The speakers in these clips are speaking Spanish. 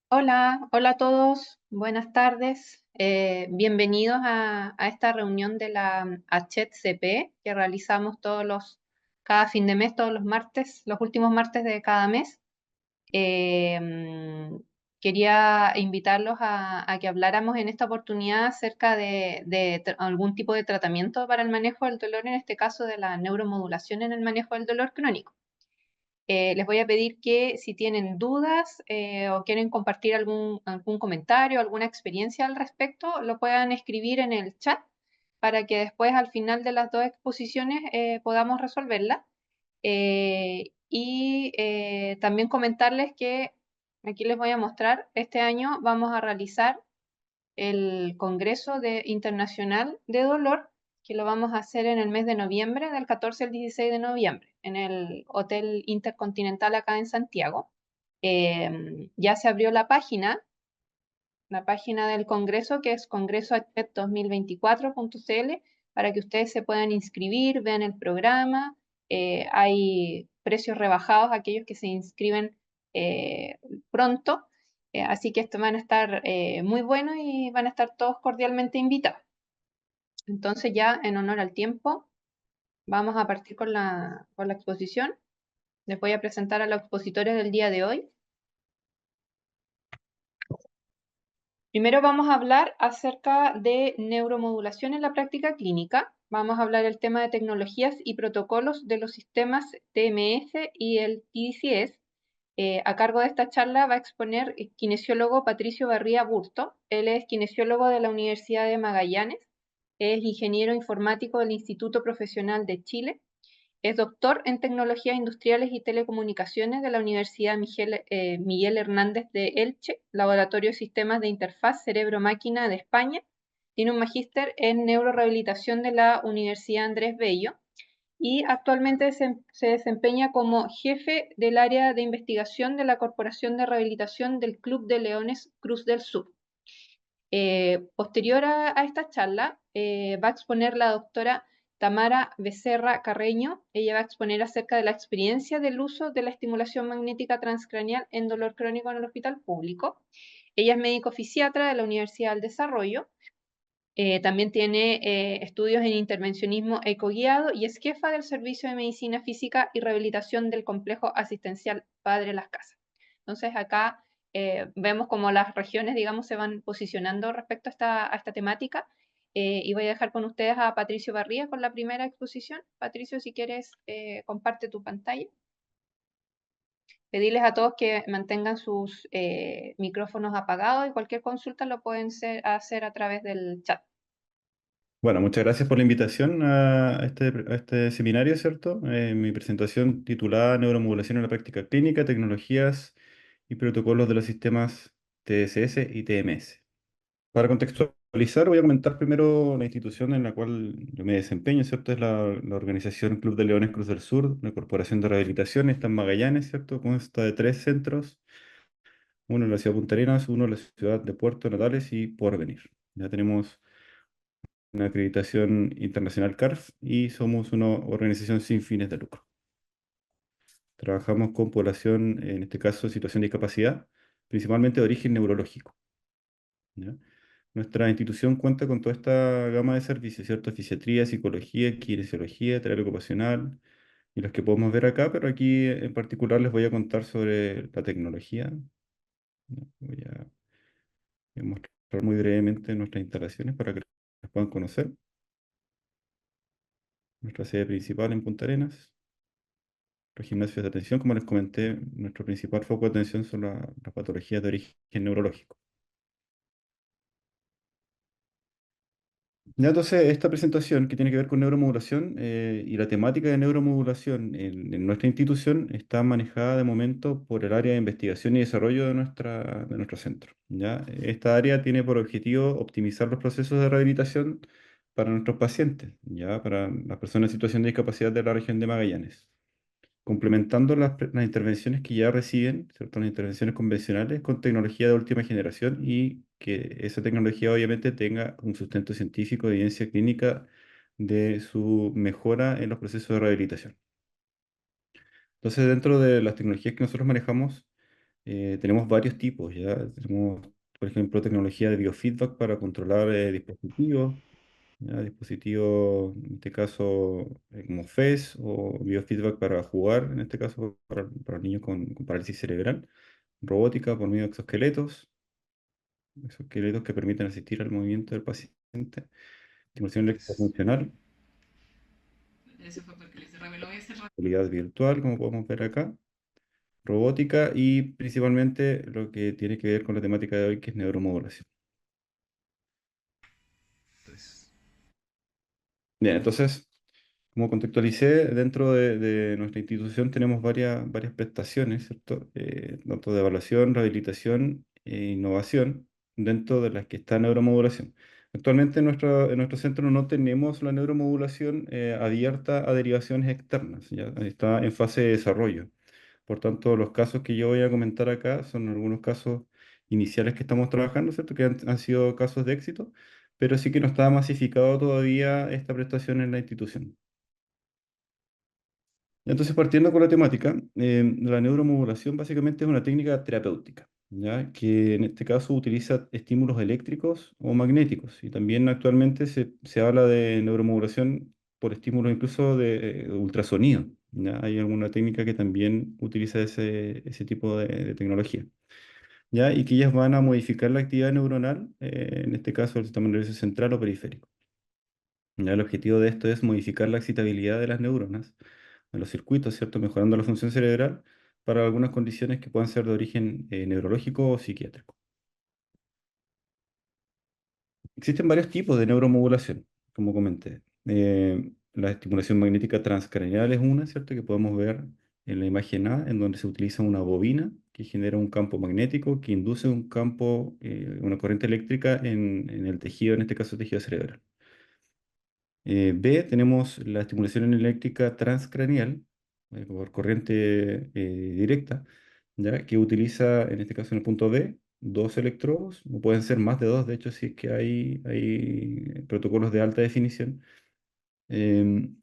Hola, hola a todos, buenas tardes. Bienvenidos a esta reunión de la HCP que realizamos cada fin de mes, todos los martes, los últimos martes de cada mes. Eh, mm, Quería invitarlos a que habláramos en esta oportunidad acerca de algún tipo de tratamiento para el manejo del dolor, en este caso de la neuromodulación en el manejo del dolor crónico. Les voy a pedir que si tienen dudas o quieren compartir algún comentario, alguna experiencia al respecto, lo puedan escribir en el chat para que después al final de las dos exposiciones podamos resolverla. También comentarles que aquí les voy a mostrar, este año vamos a realizar el Congreso Internacional de Dolor, que lo vamos a hacer en el mes de noviembre, del 14 al 16 de noviembre, en el Hotel Intercontinental acá en Santiago. Ya se abrió la página del Congreso, que es congresoachet2024.cl, para que ustedes se puedan inscribir, vean el programa. Hay precios rebajados a aquellos que se inscriben pronto. Así que estos van a estar muy buenos y van a estar todos cordialmente invitados. Entonces ya en honor al tiempo, vamos a partir con la exposición. Les voy a presentar a los expositores del día de hoy. Primero vamos a hablar acerca de neuromodulación en la práctica clínica. Vamos a hablar el tema de tecnologías y protocolos de los sistemas TMS y el TDCS. A cargo de esta charla va a exponer el kinesiólogo Patricio Barría Burto. Él es kinesiólogo de la Universidad de Magallanes, es ingeniero informático del Instituto Profesional de Chile, es doctor en tecnologías industriales y telecomunicaciones de la Universidad Miguel Hernández de Elche, Laboratorio de Sistemas de Interfaz Cerebro-Máquina de España. Tiene un magíster en neurorehabilitación de la Universidad Andrés Bello y actualmente se desempeña como jefe del área de investigación de la Corporación de Rehabilitación del Club de Leones Cruz del Sur. Posterior a esta charla, va a exponer la doctora Tamara Becerra Carreño. Ella va a exponer acerca de la experiencia del uso de la estimulación magnética transcraneal en dolor crónico en el hospital público. Ella es médico fisiatra de la Universidad del Desarrollo. También tiene estudios en intervencionismo ecoguiado y es jefa del Servicio de Medicina Física y Rehabilitación del Complejo Asistencial Padre Las Casas. Entonces acá vemos cómo las regiones, digamos, se van posicionando respecto a esta temática. Y voy a dejar con ustedes a Patricio Barría con la primera exposición. Patricio, si quieres, comparte tu pantalla. Pedirles a todos que mantengan sus micrófonos apagados y cualquier consulta lo pueden hacer a través del chat. Bueno, muchas gracias por la invitación a este seminario, ¿cierto? Mi presentación titulada Neuromodulación en la práctica clínica, tecnologías y protocolos de los sistemas TSS y TMS. Para contextualizar, voy a comentar primero la institución en la cual yo me desempeño, ¿cierto? Es la organización Club de Leones Cruz del Sur, una corporación de rehabilitación, está en Magallanes, ¿cierto? Consta de tres centros, uno en la ciudad de Punta Arenas, uno en la ciudad de Puerto Natales y Porvenir. Ya tenemos una acreditación internacional CARF y somos una organización sin fines de lucro. Trabajamos con población, en este caso, en situación de discapacidad, principalmente de origen neurológico. ¿Ya? Nuestra institución cuenta con toda esta gama de servicios, ¿cierto? Fisiatría, psicología, kinesiología, terapia ocupacional y los que podemos ver acá, pero aquí en particular les voy a contar sobre la tecnología. ¿Ya? Voy a mostrar muy brevemente nuestras instalaciones para que las puedan conocer. Nuestra sede principal en Punta Arenas. Los gimnasios de atención, como les comenté, nuestro principal foco de atención son las patologías de origen neurológico. Ya, entonces, esta presentación que tiene que ver con neuromodulación y la temática de neuromodulación en nuestra institución está manejada de momento por el área de investigación y desarrollo de nuestro centro. ¿Ya? Esta área tiene por objetivo optimizar los procesos de rehabilitación para nuestros pacientes, ¿ya? Para las personas en situación de discapacidad de la región de Magallanes, complementando las intervenciones que ya reciben, ¿cierto? Las intervenciones convencionales con tecnología de última generación y que esa tecnología obviamente tenga un sustento científico, evidencia clínica de su mejora en los procesos de rehabilitación. Entonces, dentro de las tecnologías que nosotros manejamos, tenemos varios tipos, ¿ya? Tenemos, por ejemplo, tecnología de biofeedback para controlar dispositivos, ¿ya? Dispositivos, en este caso, como FES o biofeedback para jugar, en este caso, para niños con parálisis cerebral. Robótica por medio de exoesqueletos, exoesqueletos que permiten asistir al movimiento del paciente. Estimulación eléctrica funcional, realidad virtual, como podemos ver acá. Robótica y principalmente lo que tiene que ver con la temática de hoy, que es neuromodulación. Bien, entonces, como contextualicé, dentro de nuestra institución tenemos varias prestaciones, ¿cierto? Tanto de evaluación, rehabilitación e innovación, dentro de las que está neuromodulación. Actualmente en nuestro centro no tenemos la neuromodulación abierta a derivaciones externas, ya está en fase de desarrollo. Por tanto, los casos que yo voy a comentar acá son algunos casos iniciales que estamos trabajando, ¿cierto? Que han sido casos de éxito, pero sí que no está masificado todavía esta prestación en la institución. Entonces, partiendo con la temática, la neuromodulación básicamente es una técnica terapéutica, ¿ya? Que en este caso utiliza estímulos eléctricos o magnéticos. Y también actualmente se habla de neuromodulación por estímulos incluso de ultrasonido, ¿ya? Hay alguna técnica que también utiliza ese tipo de tecnología, ¿ya? Y que ellas van a modificar la actividad neuronal, en este caso el sistema nervioso central o periférico. ¿Ya? El objetivo de esto es modificar la excitabilidad de las neuronas, de los circuitos, ¿cierto? Mejorando la función cerebral para algunas condiciones que puedan ser de origen neurológico o psiquiátrico. Existen varios tipos de neuromodulación, como comenté. La estimulación magnética transcranial es una, ¿cierto? Que podemos ver en la imagen A, en donde se utiliza una bobina que genera un campo magnético que induce un campo, una corriente eléctrica en el tejido, en este caso tejido cerebral. B, tenemos la estimulación eléctrica transcranial por corriente directa, ¿ya? Que utiliza, en este caso en el punto B, dos electrodos, o pueden ser más de dos, de hecho, si es que hay protocolos de alta definición. Em,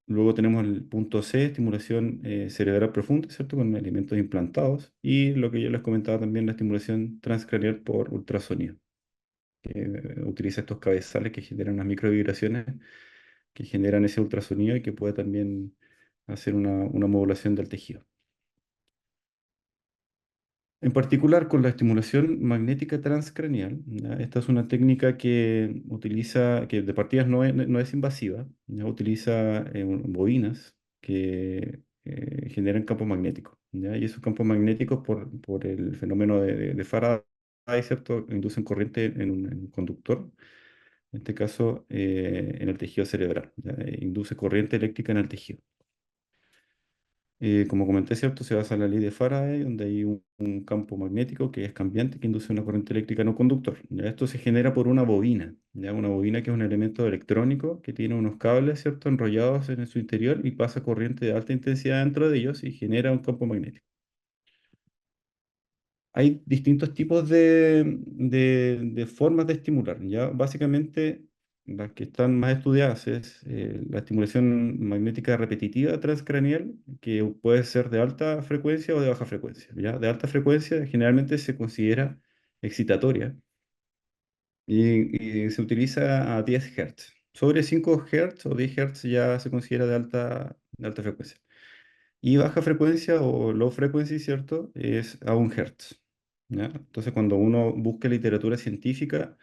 Luego tenemos el punto C, estimulación cerebral profunda, ¿cierto? Con elementos implantados. Y lo que yo les comentaba también, la estimulación transcranial por ultrasonido, que utiliza estos cabezales que generan unas microvibraciones que generan ese ultrasonido y que puede también hacer una modulación del tejido. En particular con la estimulación magnética transcranial, ¿ya? Esta es una técnica que utiliza, que de partidas no es invasiva, ¿ya? Utiliza bobinas que generan campos magnéticos, ¿ya? Y esos campos magnéticos por el fenómeno de Faraday, ¿cierto? Inducen corriente en un conductor, en este caso en el tejido cerebral, ¿ya? Induce corriente eléctrica en el tejido. Como comenté, ¿cierto? Se basa en la ley de Faraday, donde hay un campo magnético que es cambiante, que induce una corriente eléctrica no conductor. ¿Ya? Esto se genera por una bobina, ¿ya? Una bobina que es un elemento electrónico que tiene unos cables, ¿cierto? Enrollados en su interior y pasa corriente de alta intensidad dentro de ellos y genera un campo magnético. Hay distintos tipos de formas de estimular, ¿ya? Básicamente, las que están más estudiadas es la estimulación magnética repetitiva transcranial, que puede ser de alta frecuencia o de baja frecuencia, ¿ya? De alta frecuencia generalmente se considera excitatoria y se utiliza a 10 Hz. Sobre 5 Hz o 10 Hz ya se considera de alta frecuencia. Y baja frecuencia o low frequency, ¿cierto? Es a 1 Hz, ¿ya? Entonces, cuando uno busca literatura científica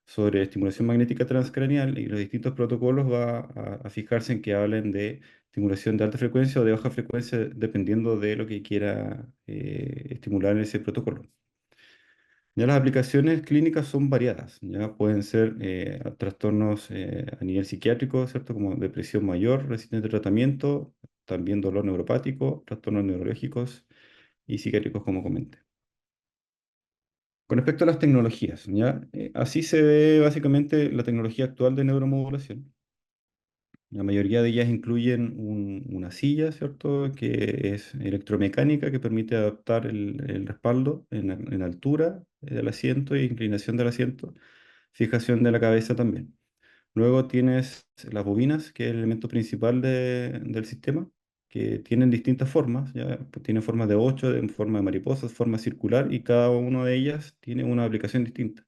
sobre estimulación magnética transcranial y los distintos protocolos, va a fijarse en que hablen de estimulación de alta frecuencia o de baja frecuencia, dependiendo de lo que quiera estimular en ese protocolo. Ya las aplicaciones clínicas son variadas, ya pueden ser trastornos a nivel psiquiátrico, ¿cierto? Como depresión mayor, resistente a tratamiento, también dolor neuropático, trastornos neurológicos y psiquiátricos, como comenté. Con respecto a las tecnologías, ¿ya? Así se ve básicamente la tecnología actual de neuromodulación. La mayoría de ellas incluyen una silla, ¿cierto? Que es electromecánica, que permite adaptar el respaldo en altura del asiento e inclinación del asiento, fijación de la cabeza también. Luego tienes las bobinas, que es el elemento principal del sistema, que tienen distintas formas, ¿ya? Pues tienen formas de 8, en forma de mariposas, forma circular, y cada una de ellas tiene una aplicación distinta.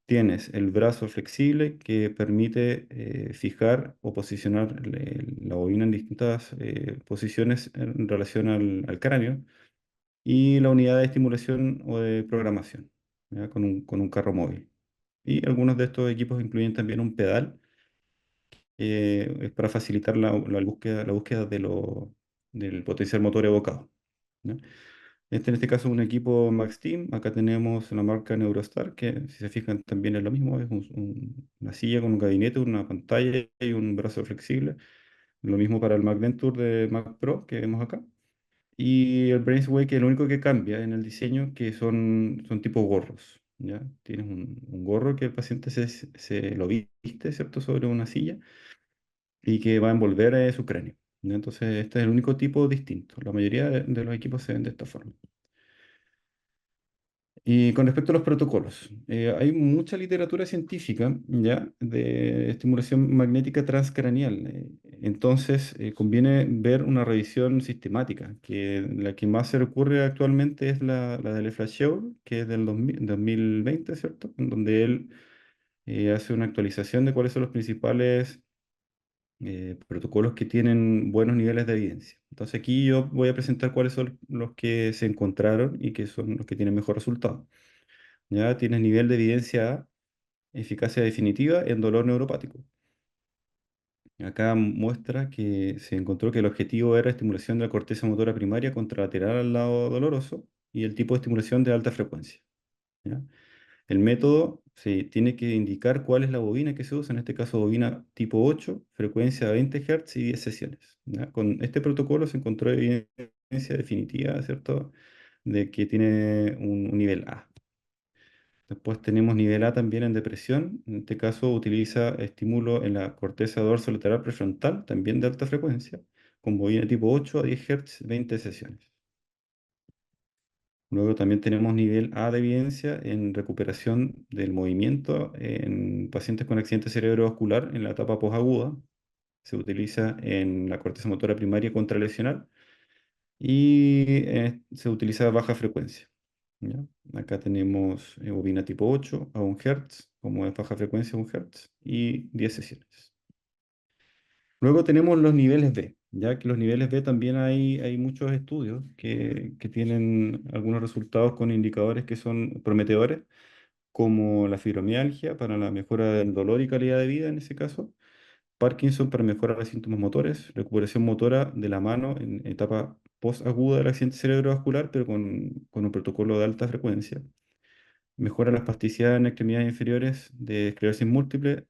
Tienes el brazo flexible que permite fijar o posicionar la bobina en distintas posiciones en relación al cráneo, y la unidad de estimulación o de programación, ¿ya? Con un carro móvil. Y algunos de estos equipos incluyen también un pedal, es para facilitar la búsqueda del potencial motor evocado, ¿ya? En este caso es un equipo Max Team. Acá tenemos la marca Neurostar, que si se fijan también es lo mismo, es una silla con un gabinete, una pantalla y un brazo flexible. Lo mismo para el Mac Venture de Mac Pro que vemos acá. Y el Brainsway, que es lo único que cambia en el diseño, que son tipo gorros, ¿ya? Tienes un gorro que el paciente se lo viste, ¿cierto?, sobre una silla y que va a envolver su cráneo, ¿ya? Entonces, este es el único tipo distinto. La mayoría de los equipos se ven de esta forma. Y con respecto a los protocolos, hay mucha literatura científica ya de estimulación magnética transcranial. Entonces, conviene ver una revisión sistemática, que la que más se recurre actualmente es la del Eflashiour, que es del 2020, ¿cierto? En donde él hace una actualización de cuáles son los principales protocolos que tienen buenos niveles de evidencia. Entonces, aquí yo voy a presentar cuáles son los que se encontraron y que son los que tienen mejor resultado. Ya tienes nivel de evidencia A, eficacia definitiva en dolor neuropático. Acá muestra que se encontró que el objetivo era estimulación de la corteza motora primaria contralateral al lado doloroso y el tipo de estimulación de alta frecuencia, ¿ya? El método se tiene que indicar cuál es la bobina que se usa, en este caso bobina tipo 8, frecuencia 20 Hz y 10 sesiones, ¿ya? Con este protocolo se encontró evidencia definitiva, ¿cierto?, de que tiene un nivel A. Después tenemos nivel A también en depresión. En este caso utiliza estímulo en la corteza dorsolateral prefrontal, también de alta frecuencia, con bobina tipo 8 a 10 Hz, 20 sesiones. Luego también tenemos nivel A de evidencia en recuperación del movimiento en pacientes con accidente cerebrovascular en la etapa posaguda. Se utiliza en la corteza motora primaria contralesional y se utiliza a baja frecuencia, ¿ya? Acá tenemos bobina tipo 8 a 1 Hz, como es baja frecuencia 1 Hz, y 10 sesiones. Luego tenemos los niveles B, ya que los niveles B también hay muchos estudios que tienen algunos resultados con indicadores que son prometedores, como la fibromialgia para la mejora del dolor y calidad de vida en ese caso, Parkinson para mejorar los síntomas motores, recuperación motora de la mano en etapa post-aguda del accidente cerebrovascular, pero con un protocolo de alta frecuencia. Mejora la espasticidad en extremidades inferiores de esclerosis múltiple,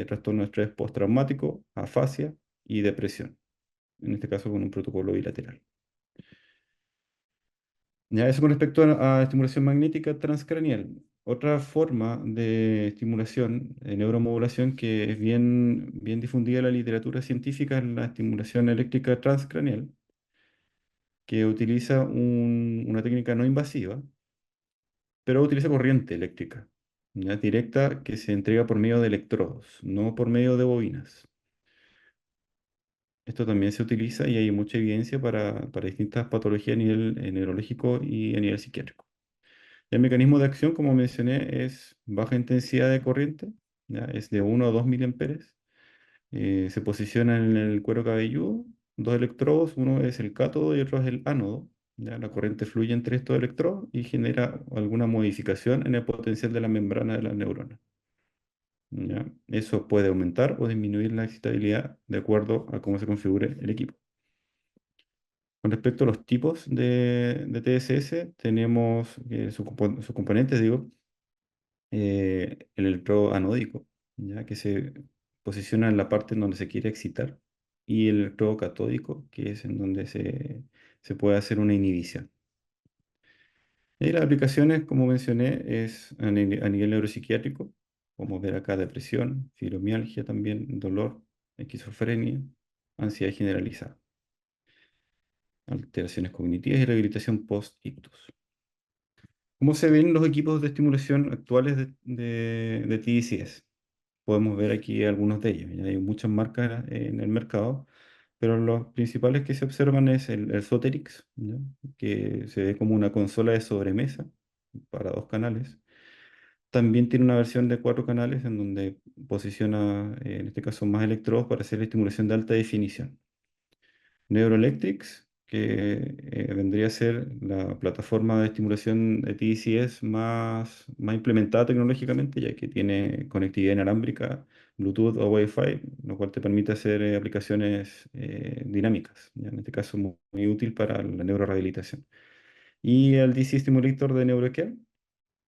trastorno de estrés postraumático, afasia y depresión, en este caso con un protocolo bilateral. Ya eso con respecto a estimulación magnética transcranial. Otra forma de estimulación, de neuromodulación, que es bien difundida en la literatura científica, es la estimulación eléctrica transcranial, que utiliza una técnica no invasiva, pero utiliza corriente eléctrica, ya directa, que se entrega por medio de electrodos, no por medio de bobinas. Esto también se utiliza y hay mucha evidencia para distintas patologías a nivel neurológico y a nivel psiquiátrico. El mecanismo de acción, como mencioné, es baja intensidad de corriente, ¿ya? Es de 1 o 2 miliamperes. Se posiciona en el cuero cabelludo, dos electrodos, uno es el cátodo y otro es el ánodo, ¿ya? La corriente fluye entre estos electrodos y genera alguna modificación en el potencial de la membrana de las neuronas, ¿ya? Eso puede aumentar o disminuir la excitabilidad de acuerdo a cómo se configure el equipo. Con respecto a los tipos de TSS, tenemos sus componentes, digo, el electrodo anódico, ya que se posiciona en la parte en donde se quiere excitar, y el electrodo catódico, que es en donde se puede hacer una inhibición. Y las aplicaciones, como mencioné, es a nivel neuropsiquiátrico, como ver acá depresión, fibromialgia también, dolor, esquizofrenia, ansiedad generalizada, alteraciones cognitivas y rehabilitación post-ictus. ¿Cómo se ven los equipos de estimulación actuales de TDCS? Podemos ver aquí algunos de ellos. Ya hay muchas marcas en el mercado, pero los principales que se observan es el Soterix, ¿ya? Que se ve como una consola de sobremesa para dos canales. También tiene una versión de cuatro canales en donde posiciona, en este caso, más electrodos para hacer estimulación de alta definición. Neuroelectrics, que vendría a ser la plataforma de estimulación de TDCS más implementada tecnológicamente, ya que tiene conectividad inalámbrica, Bluetooth o Wi-Fi, lo cual te permite hacer aplicaciones dinámicas, ¿ya? En este caso muy útil para la neurorehabilitación. Y el DC Stimulator de NeuroCare,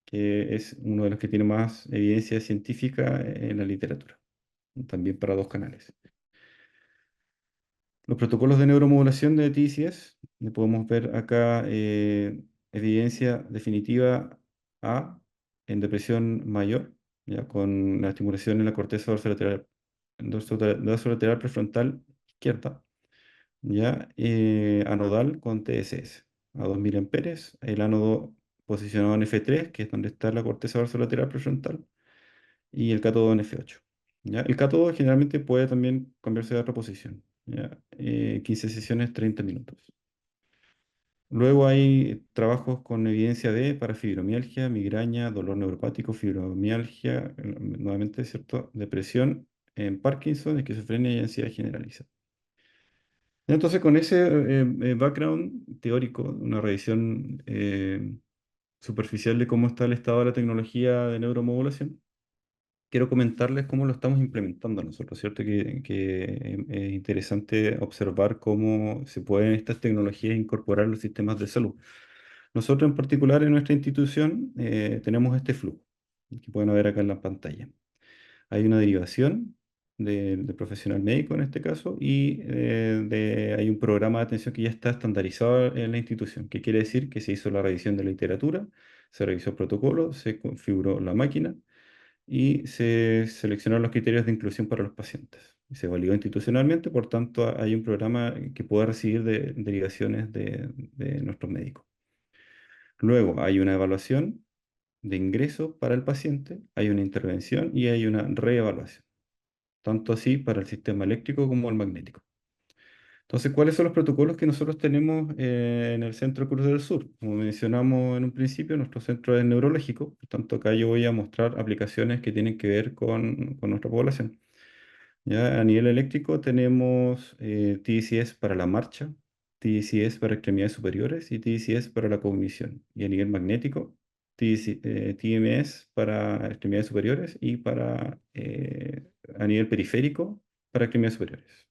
que es uno de los que tiene más evidencia científica en la literatura, también para dos canales. Los protocolos de neuromodulación de TCS, podemos ver acá evidencia definitiva A en depresión mayor, ya con la estimulación en la corteza dorsolateral prefrontal izquierda, ya anodal con TSS a 2000 amperes, el ánodo posicionado en F3, que es donde está la corteza dorsolateral prefrontal, y el cátodo en F8. ¿Ya? El cátodo generalmente puede también cambiarse de otra posición. ¿Ya? 15 sesiones, 30 minutos. Luego hay trabajos con evidencia de para fibromialgia, migraña, dolor neuropático, fibromialgia, nuevamente, ¿cierto? Depresión, en Parkinson, esquizofrenia y ansiedad generalizada. Entonces, con ese background teórico, una revisión superficial de cómo está el estado de la tecnología de neuromodulación, quiero comentarles cómo lo estamos implementando nosotros, ¿cierto? Que es interesante observar cómo se pueden estas tecnologías incorporar en los sistemas de salud. Nosotros en particular en nuestra institución tenemos este flujo, que pueden ver acá en la pantalla. Hay una derivación del profesional médico en este caso y hay un programa de atención que ya está estandarizado en la institución, que quiere decir que se hizo la revisión de la literatura, se revisó el protocolo, se configuró la máquina y se seleccionaron los criterios de inclusión para los pacientes. Y se validó institucionalmente, por tanto, hay un programa que puede recibir derivaciones de nuestros médicos. Luego hay una evaluación de ingreso para el paciente, hay una intervención y hay una reevaluación, tanto así para el sistema eléctrico como el magnético. Entonces, ¿cuáles son los protocolos que nosotros tenemos en el Centro Cruz del Sur? Como mencionamos en un principio, nuestro centro es neurológico, por tanto acá yo voy a mostrar aplicaciones que tienen que ver con nuestra población. Ya a nivel eléctrico tenemos TDCS para la marcha, TDCS para extremidades superiores y TDCS para la cognición. Y a nivel magnético, TMS para extremidades superiores y a nivel periférico para extremidades superiores.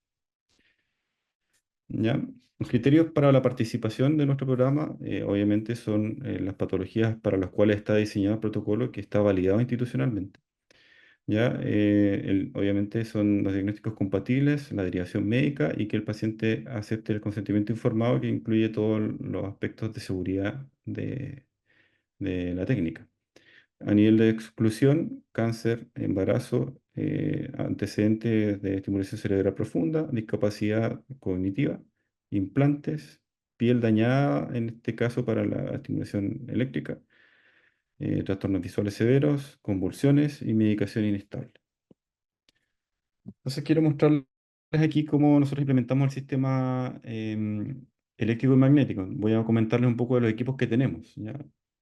¿Ya? Los criterios para la participación de nuestro programa, obviamente, son las patologías para las cuales está diseñado el protocolo que está validado institucionalmente. ¿Ya? Obviamente son los diagnósticos compatibles, la derivación médica y que el paciente acepte el consentimiento informado que incluye todos los aspectos de seguridad de la técnica. A nivel de exclusión, cáncer, embarazo, antecedentes de estimulación cerebral profunda, discapacidad cognitiva, implantes, piel dañada, en este caso para la estimulación eléctrica, trastornos visuales severos, convulsiones y medicación inestable. Entonces quiero mostrarles aquí cómo nosotros implementamos el sistema eléctrico y magnético. Voy a comentarles un poco de los equipos que tenemos, ¿ya?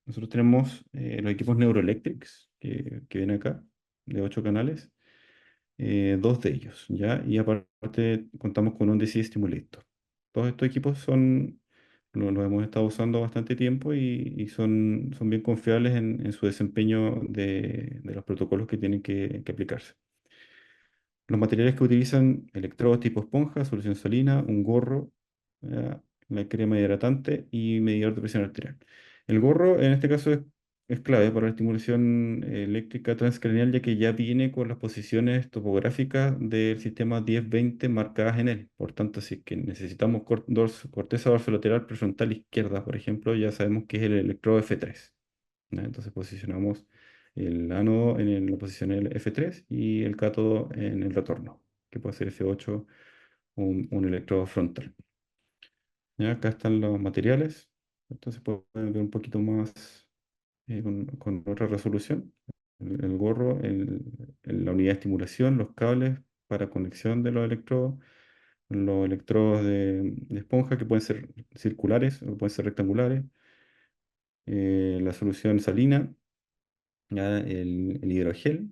Nosotros tenemos los equipos Neuroelectrics, que ven acá, de 8 canales, dos de ellos, ¿ya? Y aparte contamos con un DC Stimulator. Todos estos equipos los hemos estado usando bastante tiempo y son bien confiables en su desempeño de los protocolos que tienen que aplicarse. Los materiales que utilizan: electrodos tipo esponja, solución salina, un gorro, ¿ya? La crema hidratante y medidor de presión arterial. El gorro en este caso es clave para la estimulación eléctrica transcranial, ya que ya viene con las posiciones topográficas del sistema 10-20 marcadas en él. Por tanto, si es que necesitamos corteza dorsolateral prefrontal izquierda, por ejemplo, ya sabemos que es el electrodo F3. ¿Ya? Entonces posicionamos el ánodo en la posición F3 y el cátodo en el retorno, que puede ser F8, un electrodo frontal. ¿Ya? Acá están los materiales, entonces pueden ver un poquito más con otra resolución. El gorro, la unidad de estimulación, los cables para conexión de los electrodos, los electrodos de esponja que pueden ser circulares o pueden ser rectangulares, la solución salina, ya, el hidrogel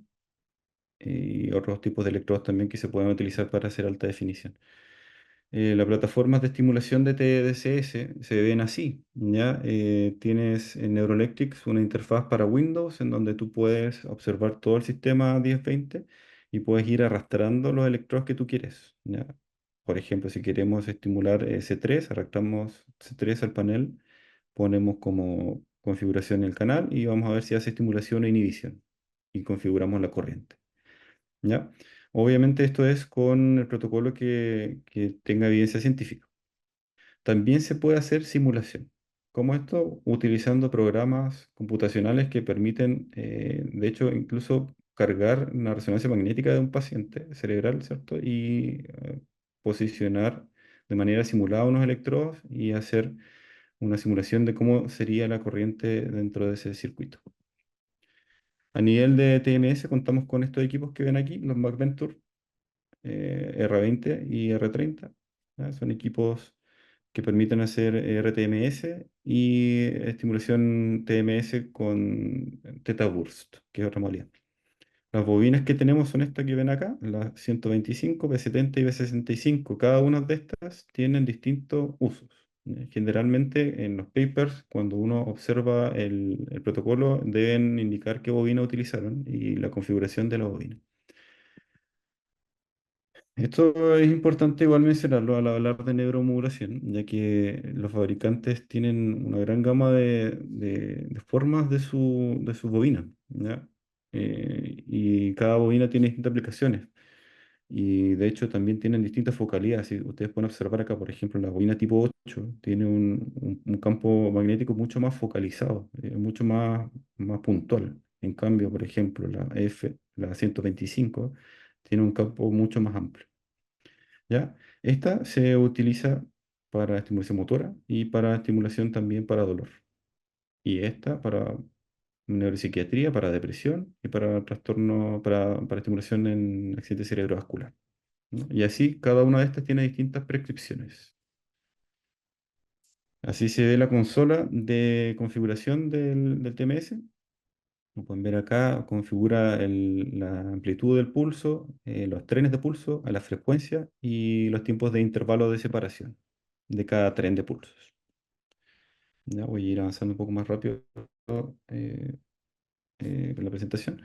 y otros tipos de electrodos también que se pueden utilizar para hacer alta definición. Las plataformas de estimulación de TDCS se ven así, ¿ya? Tienes en Neuroelectrics una interfaz para Windows en donde tú puedes observar todo el sistema 1020 y puedes ir arrastrando los electrodos que tú quieres, ¿ya? Por ejemplo, si queremos estimular C3, arrastramos C3 al panel, ponemos como configuración el canal y vamos a ver si hace estimulación o inhibición y configuramos la corriente. ¿Ya? Obviamente esto es con el protocolo que tenga evidencia científica. También se puede hacer simulación. ¿Cómo esto? Utilizando programas computacionales que permiten, de hecho, incluso cargar una resonancia magnética de un paciente cerebral, ¿cierto? Y posicionar de manera simulada unos electrodos y hacer una simulación de cómo sería la corriente dentro de ese circuito. A nivel de TMS contamos con estos equipos que ven aquí, los MacVenture R20 y R30. ¿Ya? Son equipos que permiten hacer RTMS y estimulación TMS con Theta Burst, que es otra modalidad. Las bobinas que tenemos son estas que ven acá, las 125, B70 y B65. Cada una de estas tienen distintos usos. Generalmente en los papers, cuando uno observa el protocolo, deben indicar qué bobina utilizaron y la configuración de la bobina. Esto es importante igual mencionarlo al hablar de neuromodulación, ya que los fabricantes tienen una gran gama de formas de su bobina, ¿ya? Y cada bobina tiene distintas aplicaciones. Y de hecho también tienen distintas focalidades. Si ustedes pueden observar acá, por ejemplo, la bobina tipo 8 tiene un campo magnético mucho más focalizado, mucho más puntual. En cambio, por ejemplo, la 125, tiene un campo mucho más amplio. ¿Ya? Esta se utiliza para estimulación motora y para estimulación también para dolor. Y esta para neuropsiquiatría, para depresión y para trastorno, para estimulación en accidente cerebrovascular. ¿No? Y así cada una de estas tiene distintas prescripciones. Así se ve la consola de configuración del TMS. Como pueden ver acá, configura la amplitud del pulso, los trenes de pulso, a la frecuencia y los tiempos de intervalo de separación de cada tren de pulsos. Ya voy a ir avanzando un poco más rápido eh, con la presentación.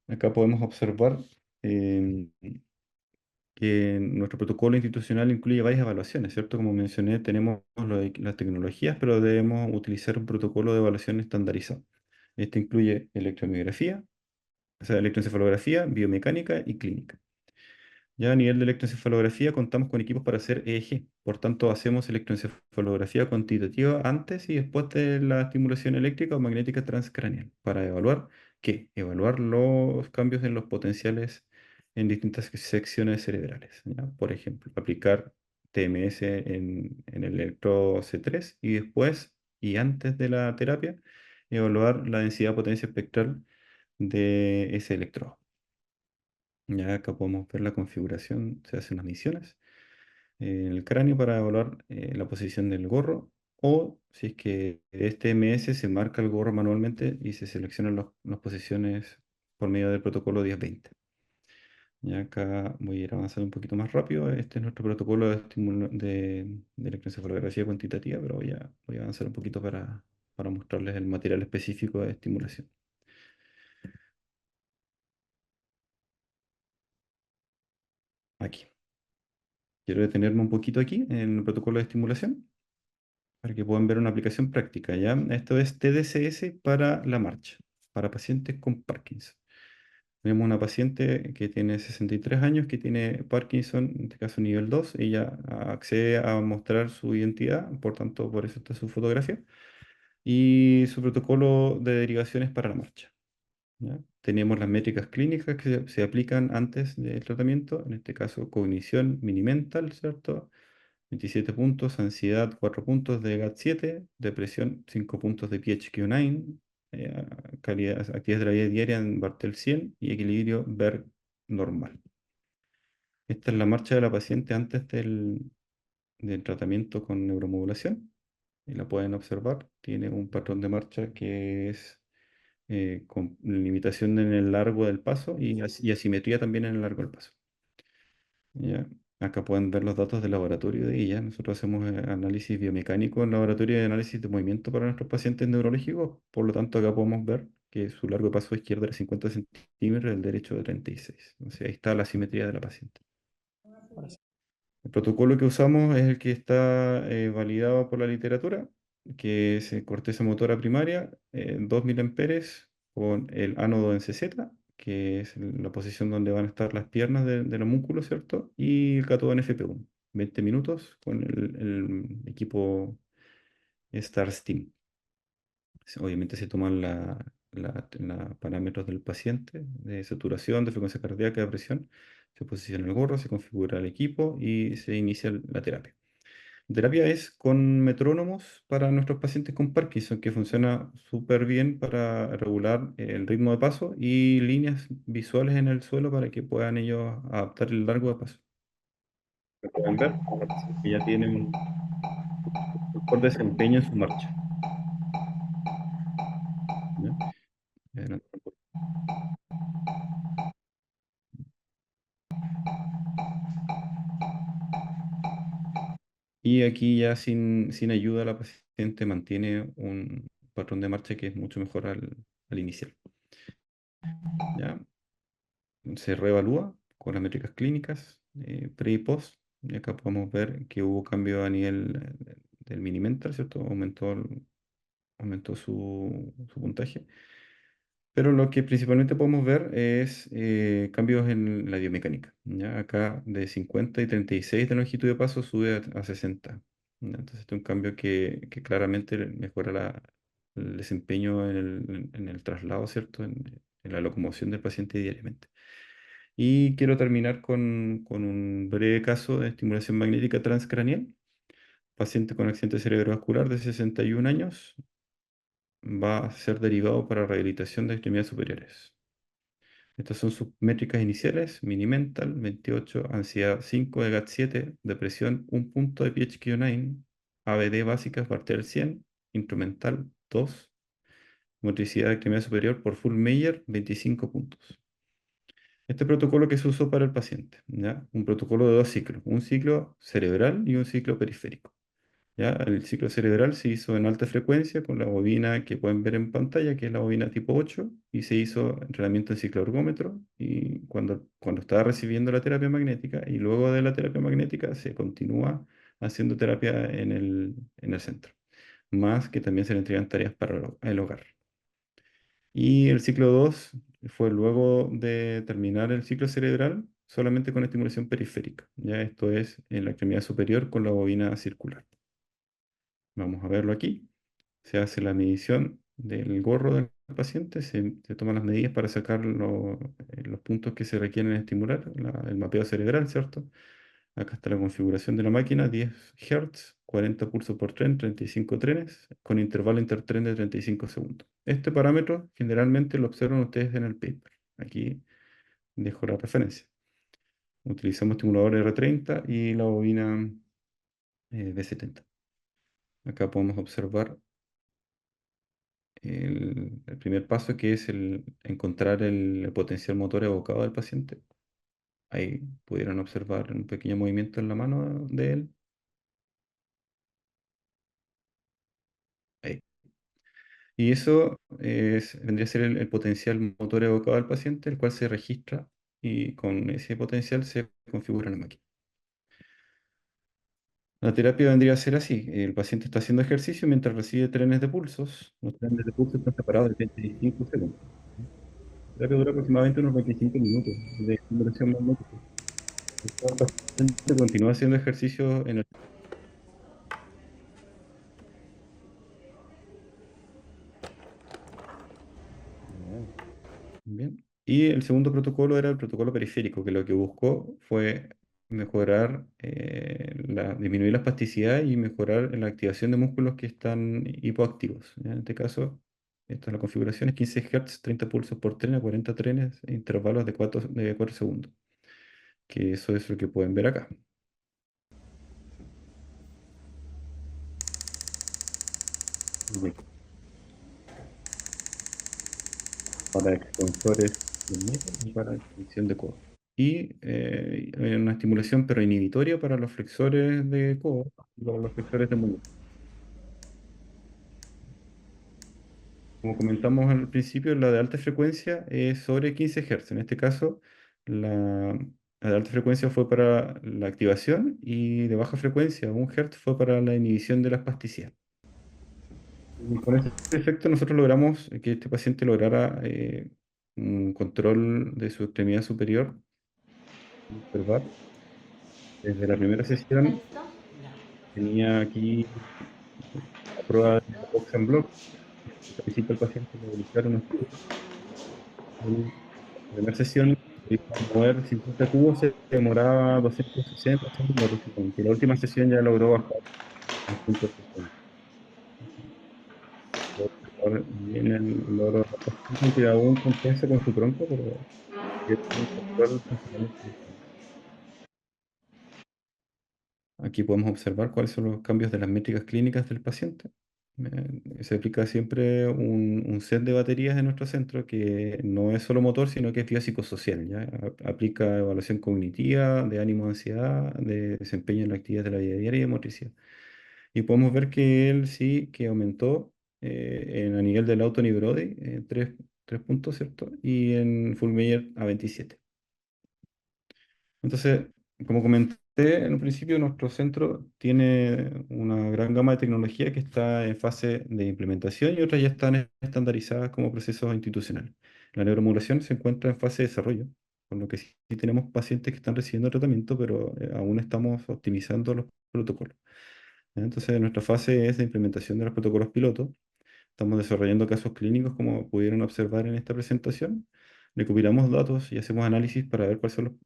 Acá podemos observar eh, que nuestro protocolo institucional incluye varias evaluaciones, ¿cierto? Como mencioné, tenemos las tecnologías, pero debemos utilizar un protocolo de evaluación estandarizado. Este incluye electromiografía, o sea, electroencefalografía, biomecánica y clínica. Ya a nivel de electroencefalografía contamos con equipos para hacer EEG. Por tanto, hacemos electroencefalografía cuantitativa antes y después de la estimulación eléctrica o magnética transcraneal. ¿Para evaluar qué? Evaluar los cambios en los potenciales en distintas secciones cerebrales. ¿Ya? Por ejemplo, aplicar TMS en el electrodo C3 y después y antes de la terapia, evaluar la densidad de potencia espectral de ese electrodo. Ya acá podemos ver la configuración, se hacen las misiones en el cráneo para evaluar la posición del gorro o si es que este MS se marca el gorro manualmente y se seleccionan las posiciones por medio del protocolo 1020. Ya acá voy a ir avanzando un poquito más rápido. Este es nuestro protocolo de electroencefalografía cuantitativa, pero voy a avanzar un poquito para mostrarles el material específico de estimulación. Aquí. Quiero detenerme un poquito aquí en el protocolo de estimulación, para que puedan ver una aplicación práctica, ¿ya? Esto es TDCS para la marcha, para pacientes con Parkinson. Tenemos una paciente que tiene 63 años, que tiene Parkinson, en este caso nivel 2. Ella accede a mostrar su identidad, por tanto, por eso está su fotografía, y su protocolo de derivaciones para la marcha. ¿Ya? Tenemos las métricas clínicas que se aplican antes del tratamiento, en este caso cognición minimental, ¿cierto? 27 puntos, ansiedad 4 puntos de GAT-7, depresión 5 puntos de PHQ-9, actividades de la vida diaria en Bartel 100 y equilibrio Berg normal. Esta es la marcha de la paciente antes del tratamiento con neuromodulación. Y la pueden observar. Tiene un patrón de marcha que es con limitación en el largo del paso y asimetría también en el largo del paso. ¿Ya? Acá pueden ver los datos del laboratorio de ella. Nosotros hacemos análisis biomecánico en laboratorio de análisis de movimiento para nuestros pacientes neurológicos. Por lo tanto, acá podemos ver que su largo de paso izquierdo era 50 centímetros, el derecho de 36. O sea, ahí está la simetría de la paciente. El protocolo que usamos es el que está validado por la literatura, que es corteza motora primaria, 2 miliamperes con el ánodo en CZ, que es la posición donde van a estar las piernas del homúnculo, ¿cierto? Y el cátodo en FP1. 20 minutos con el equipo StarSteam. Obviamente se toman la parámetros del paciente, de saturación, de frecuencia cardíaca, de presión. Se posiciona el gorro, se configura el equipo y se inicia la terapia. La terapia es con metrónomos para nuestros pacientes con Parkinson, que funciona súper bien para regular el ritmo de paso y líneas visuales en el suelo para que puedan ellos adaptar el largo de paso. Como pueden ver, la paciente ya tiene un mejor desempeño en su marcha. ¿Ya? Eh, Y aquí ya sin ayuda la paciente mantiene un patrón de marcha que es mucho mejor al inicial. ¿Ya? Se reevalúa con las métricas clínicas pre y post. Y acá podemos ver que hubo cambio a nivel del Minimental, ¿cierto? Aumentó su puntaje. Pero lo que principalmente podemos ver es cambios en la biomecánica. ¿Ya? Acá de 50 y 36 de longitud de paso sube a 60. ¿Ya? Entonces, este es un cambio que claramente mejora el desempeño en el traslado, ¿cierto? En la locomoción del paciente diariamente. Y quiero terminar con un breve caso de estimulación magnética transcranial. Paciente con accidente cerebrovascular de 61 años va a ser derivado para rehabilitación de extremidades superiores. Estas son sus métricas iniciales: Mini-Mental 28, ansiedad 5, EGAT 7, depresión 1 punto de PHQ-9, ABD básicas Bartel 100, instrumental 2, motricidad de extremidad superior por Full Meyer 25 puntos. Este protocolo que se usó para el paciente, ¿ya? Un protocolo de dos ciclos, un ciclo cerebral y un ciclo periférico. ¿Ya? El ciclo cerebral se hizo en alta frecuencia con la bobina que pueden ver en pantalla, que es la bobina tipo 8, y se hizo entrenamiento en cicloergómetro y cuando estaba recibiendo la terapia magnética y luego de la terapia magnética se continúa haciendo terapia en el centro, más que también se le entregan tareas para el hogar. Y el ciclo 2 fue luego de terminar el ciclo cerebral solamente con estimulación periférica. Ya esto es en la extremidad superior con la bobina circular. Vamos a verlo aquí. Se hace la medición del gorro del paciente, se toman las medidas para sacar los puntos que se requieren estimular, el mapeo cerebral, ¿cierto? Acá está la configuración de la máquina: 10 Hz, 40 pulsos por tren, 35 trenes, con intervalo intertren de 35 segundos. Este parámetro generalmente lo observan ustedes en el paper. Aquí dejo la referencia. Utilizamos estimulador R30 y la bobina B70. Acá podemos observar el primer paso, que es encontrar el potencial motor evocado del paciente. Ahí pudieron observar un pequeño movimiento en la mano de él. Ahí. Y eso vendría a ser el potencial motor evocado del paciente, el cual se registra y con ese potencial se configura la máquina. La terapia vendría a ser así: el paciente está haciendo ejercicio mientras recibe trenes de pulsos. Los trenes de pulsos están separados de 25 segundos. La terapia dura aproximadamente unos 25 minutos de estimulación magnética. El paciente continúa haciendo ejercicio en el... Bien. Y el segundo protocolo era el protocolo periférico, que lo que buscó fue mejorar, disminuir la espasticidad y mejorar la activación de músculos que están hipoactivos. ¿Ya? En este caso, esta es la configuración: es 15 Hz, 30 pulsos por tren a 40 trenes, e intervalos de 4 segundos. que eso es lo que pueden ver acá. Bien, para extensores de medio y para extensión de codo. Y una estimulación pero inhibitoria para los flexores de codo, los flexores de muñeca. Como comentamos al principio, la de alta frecuencia es sobre 15 Hz. En este caso, la, la de alta frecuencia fue para la activación y de baja frecuencia, 1 Hz, fue para la inhibición de la espasticidad. Y con este efecto nosotros logramos que este paciente lograra un control de su extremidad superior, observar. Desde la primera sesión tenía aquí la prueba de box and block. Solicita al paciente movilizar unos cubos. La primera sesión, mover 50 cubos se demoraba 260 segundos aproximadamente. La última sesión ya logró bajar en 160. Bien el logro de la paciente, que aún compensa con su tronco, pero ya tiene un control funcional. Aquí podemos observar cuáles son los cambios de las métricas clínicas del paciente. Se aplica siempre un set de baterías en nuestro centro que no es solo motor, sino que es biopsicosocial, ¿ya? Aplica evaluación cognitiva, de ánimo, ansiedad, de desempeño en las actividades de la vida diaria y de motricidad. Y podemos ver que él sí que aumentó a nivel del Anthony Brody, 3 puntos, ¿cierto? Y en Fullmeyer a 27. Entonces, como comenté en un principio, nuestro centro tiene una gran gama de tecnología que está en fase de implementación y otras ya están estandarizadas como procesos institucionales. La neuromodulación se encuentra en fase de desarrollo, por lo que sí tenemos pacientes que están recibiendo tratamiento, pero aún estamos optimizando los protocolos. Entonces, nuestra fase es de implementación de los protocolos pilotos. Estamos desarrollando casos clínicos, como pudieron observar en esta presentación. Recopilamos datos y hacemos análisis para ver cuáles son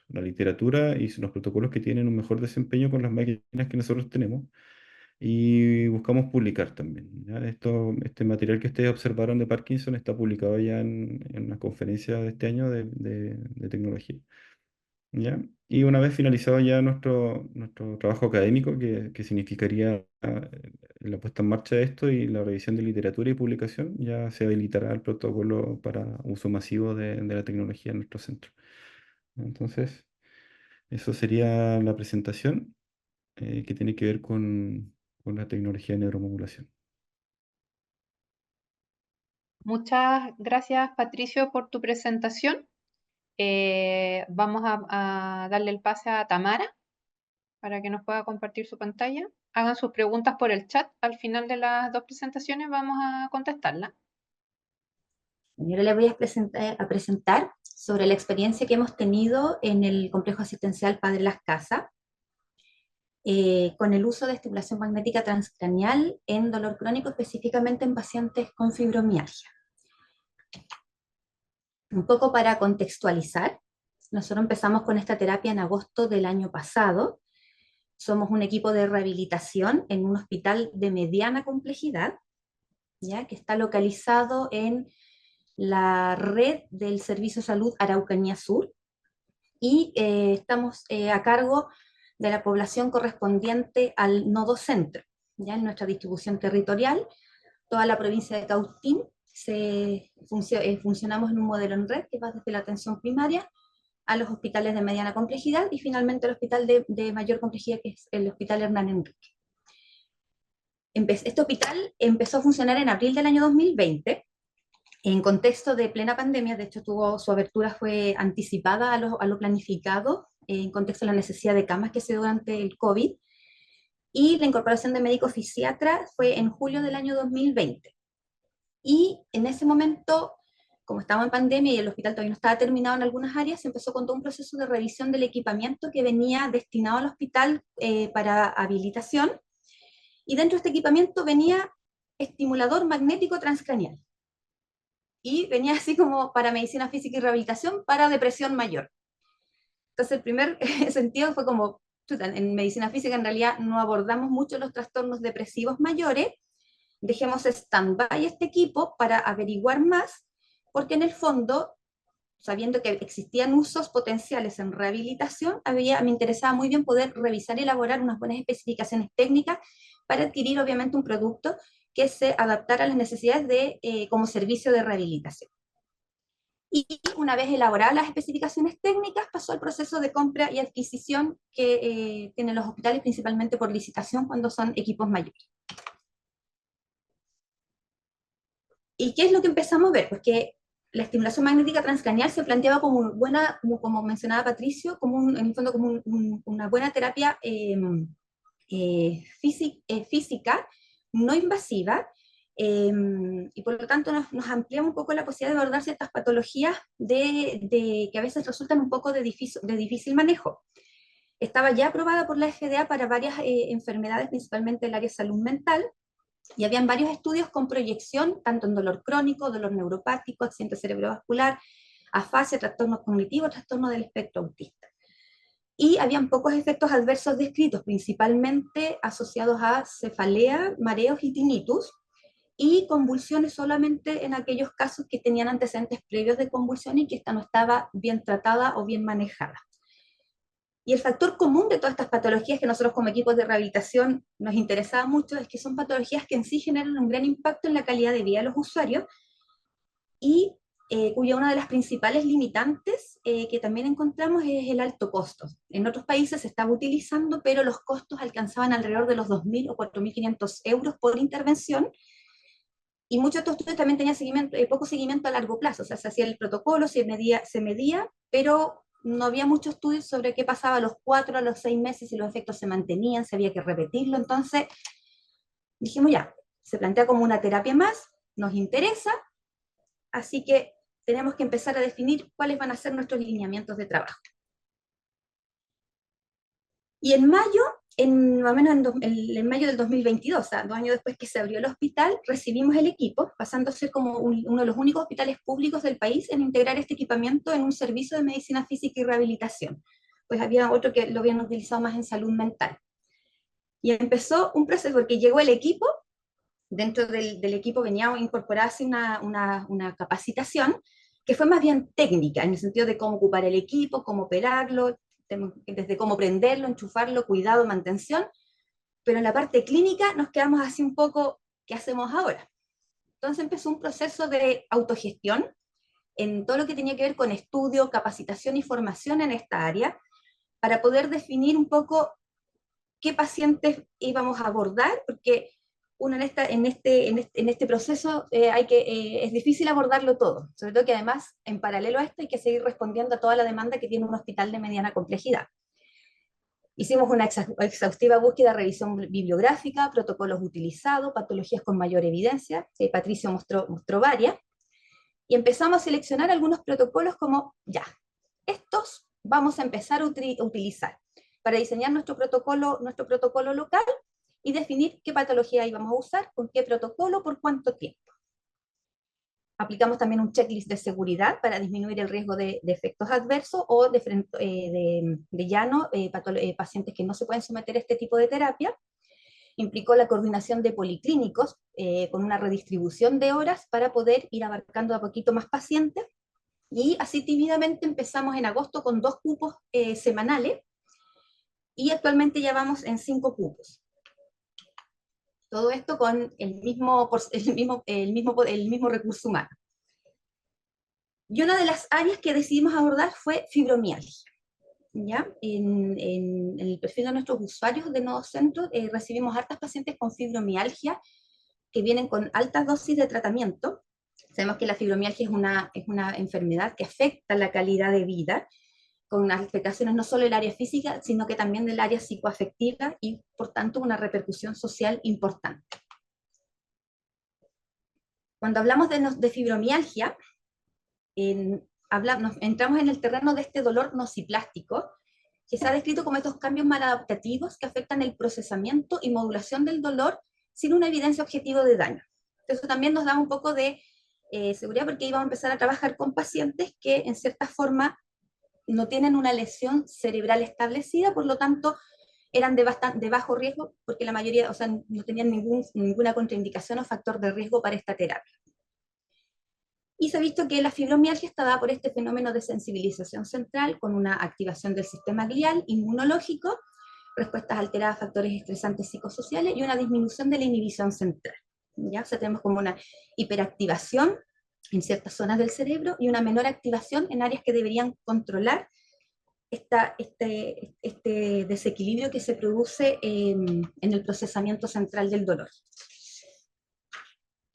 la literatura y los protocolos que tienen un mejor desempeño con las máquinas que nosotros tenemos. Y buscamos publicar también, ¿ya? Este material que ustedes observaron de Parkinson está publicado ya en una conferencia de este año de tecnología. ¿Ya? Y una vez finalizado ya nuestro trabajo académico, que significaría la puesta en marcha de esto y la revisión de literatura y publicación, ya se habilitará el protocolo para uso masivo de la tecnología en nuestro centro. Entonces, eso sería la presentación que tiene que ver con la tecnología de neuromodulación. Muchas gracias, Patricio, por tu presentación. Vamos a darle el pase a Tamara para que nos pueda compartir su pantalla. Hagan sus preguntas por el chat. Al final de las dos presentaciones vamos a contestarlas. Yo ahora les voy a presentar sobre la experiencia que hemos tenido en el complejo asistencial Padre Las Casas con el uso de estimulación magnética transcranial en dolor crónico, específicamente en pacientes con fibromialgia. Un poco para contextualizar, nosotros empezamos con esta terapia en agosto del año pasado. Somos un equipo de rehabilitación en un hospital de mediana complejidad, ¿ya? Que está localizado en la red del Servicio de Salud Araucanía Sur, y estamos a cargo de la población correspondiente al nodo centro, ya en nuestra distribución territorial. Toda la provincia de Cautín funcionamos en un modelo en red que va desde la atención primaria a los hospitales de mediana complejidad y finalmente el hospital de mayor complejidad, que es el Hospital Hernán Enrique. Este hospital empezó a funcionar en abril del año 2020, en contexto de plena pandemia. De hecho su apertura fue anticipada a lo planificado, en contexto de la necesidad de camas que se dio durante el COVID, y la incorporación de médico fisiatra fue en julio del año 2020. Y en ese momento, como estaba en pandemia y el hospital todavía no estaba terminado en algunas áreas, se empezó con todo un proceso de revisión del equipamiento que venía destinado al hospital para habilitación, y dentro de este equipamiento venía estimulador magnético transcranial. Y venía así como para medicina física y rehabilitación para depresión mayor. Entonces el primer sentido fue como, en medicina física en realidad no abordamos mucho los trastornos depresivos mayores, dejemos stand-by este equipo para averiguar más, porque en el fondo sabiendo que existían usos potenciales en rehabilitación, me interesaba muy bien poder revisar y elaborar unas buenas especificaciones técnicas para adquirir obviamente un producto que se adaptara a las necesidades como servicio de rehabilitación. Y una vez elaboradas las especificaciones técnicas, pasó al proceso de compra y adquisición que tienen los hospitales, principalmente por licitación, cuando son equipos mayores. ¿Y qué es lo que empezamos a ver? Pues que la estimulación magnética transcranial se planteaba como buena, como mencionaba Patricio, en el fondo como una buena terapia física, no invasiva, y por lo tanto nos amplía un poco la posibilidad de abordar ciertas patologías que a veces resultan un poco de difícil manejo. Estaba ya aprobada por la FDA para varias enfermedades, principalmente el área de salud mental, y habían varios estudios con proyección, tanto en dolor crónico, dolor neuropático, accidente cerebrovascular, afasia, trastornos cognitivos, trastorno del espectro autista. Y habían pocos efectos adversos descritos, principalmente asociados a cefalea, mareos y tinnitus, y convulsiones solamente en aquellos casos que tenían antecedentes previos de convulsión y que esta no estaba bien tratada o bien manejada. Y el factor común de todas estas patologías que nosotros como equipos de rehabilitación nos interesaba mucho es que son patologías que en sí generan un gran impacto en la calidad de vida de los usuarios y cuya una de las principales limitantes que también encontramos es el alto costo. En otros países se estaba utilizando, pero los costos alcanzaban alrededor de los 2.000 o 4.500 euros por intervención, y muchos de estos estudios también tenían poco seguimiento a largo plazo, o sea, se hacía el protocolo, se medía, pero no había mucho estudio sobre qué pasaba a los 4, a los 6 meses, si los efectos se mantenían, si había que repetirlo. Entonces dijimos ya, se plantea como una terapia más, nos interesa, así que tenemos que empezar a definir cuáles van a ser nuestros lineamientos de trabajo. Y en mayo, más o menos en mayo del 2022, o sea, 2 años después que se abrió el hospital, recibimos el equipo, pasando a ser como uno de los únicos hospitales públicos del país en integrar este equipamiento en un servicio de medicina física y rehabilitación. Pues había otro que lo habían utilizado más en salud mental. Y empezó un proceso, porque llegó el equipo, dentro del equipo venía incorporarse una capacitación que fue más bien técnica, en el sentido de cómo ocupar el equipo, cómo operarlo, desde cómo prenderlo, enchufarlo, cuidado, mantención, pero en la parte clínica nos quedamos así un poco, ¿qué hacemos ahora? Entonces empezó un proceso de autogestión en todo lo que tenía que ver con estudio, capacitación y formación en esta área, para poder definir un poco qué pacientes íbamos a abordar, porque uno en este proceso es difícil abordarlo todo, sobre todo que además en paralelo a esto hay que seguir respondiendo a toda la demanda que tiene un hospital de mediana complejidad. Hicimos una exhaustiva búsqueda, revisión bibliográfica, protocolos utilizados, patologías con mayor evidencia, Patricio mostró varias, y empezamos a seleccionar algunos protocolos como, ya, estos vamos a empezar a utilizar para diseñar nuestro protocolo local y definir qué patología íbamos a usar, con qué protocolo, por cuánto tiempo. Aplicamos también un checklist de seguridad para disminuir el riesgo de efectos adversos o de llano, pacientes que no se pueden someter a este tipo de terapia. Implicó la coordinación de policlínicos con una redistribución de horas para poder ir abarcando a poquito más pacientes, y así tímidamente empezamos en agosto con 2 cupos semanales, y actualmente ya vamos en 5 cupos. Todo esto con el mismo recurso humano. Y una de las áreas que decidimos abordar fue fibromialgia. ¿Ya? En el perfil de nuestros usuarios de nuevos centros recibimos hartas pacientes con fibromialgia que vienen con altas dosis de tratamiento. Sabemos que la fibromialgia es una enfermedad que afecta la calidad de vida, con afectaciones no solo del área física, sino que también del área psicoafectiva, y por tanto una repercusión social importante. Cuando hablamos de fibromialgia, entramos en el terreno de este dolor nociplástico, que se ha descrito como estos cambios maladaptativos que afectan el procesamiento y modulación del dolor sin una evidencia objetiva de daño. Eso también nos da un poco de seguridad, porque íbamos a empezar a trabajar con pacientes que en cierta forma no tienen una lesión cerebral establecida, por lo tanto eran de bajo riesgo, porque la mayoría, o sea, no tenían ninguna contraindicación o factor de riesgo para esta terapia. Y se ha visto que la fibromialgia está dada por este fenómeno de sensibilización central con una activación del sistema glial, inmunológico, respuestas alteradas a factores estresantes psicosociales y una disminución de la inhibición central. ¿Ya? O sea, tenemos como una hiperactivación en ciertas zonas del cerebro y una menor activación en áreas que deberían controlar este desequilibrio que se produce en el procesamiento central del dolor.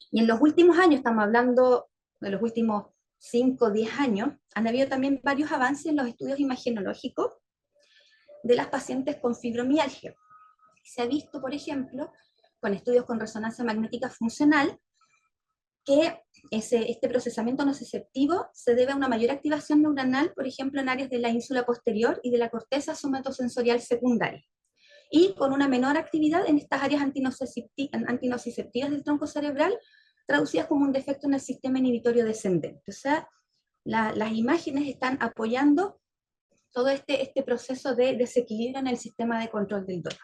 Y en los últimos años, estamos hablando de los últimos 5 o 10 años, han habido también varios avances en los estudios imagenológicos de las pacientes con fibromialgia. Se ha visto, por ejemplo, con estudios con resonancia magnética funcional, que este procesamiento nociceptivo se debe a una mayor activación neuronal, por ejemplo, en áreas de la ínsula posterior y de la corteza somatosensorial secundaria, y con una menor actividad en estas áreas antinociceptivas del tronco cerebral, traducidas como un defecto en el sistema inhibitorio descendente. O sea, las imágenes están apoyando todo este proceso de desequilibrio en el sistema de control del dolor.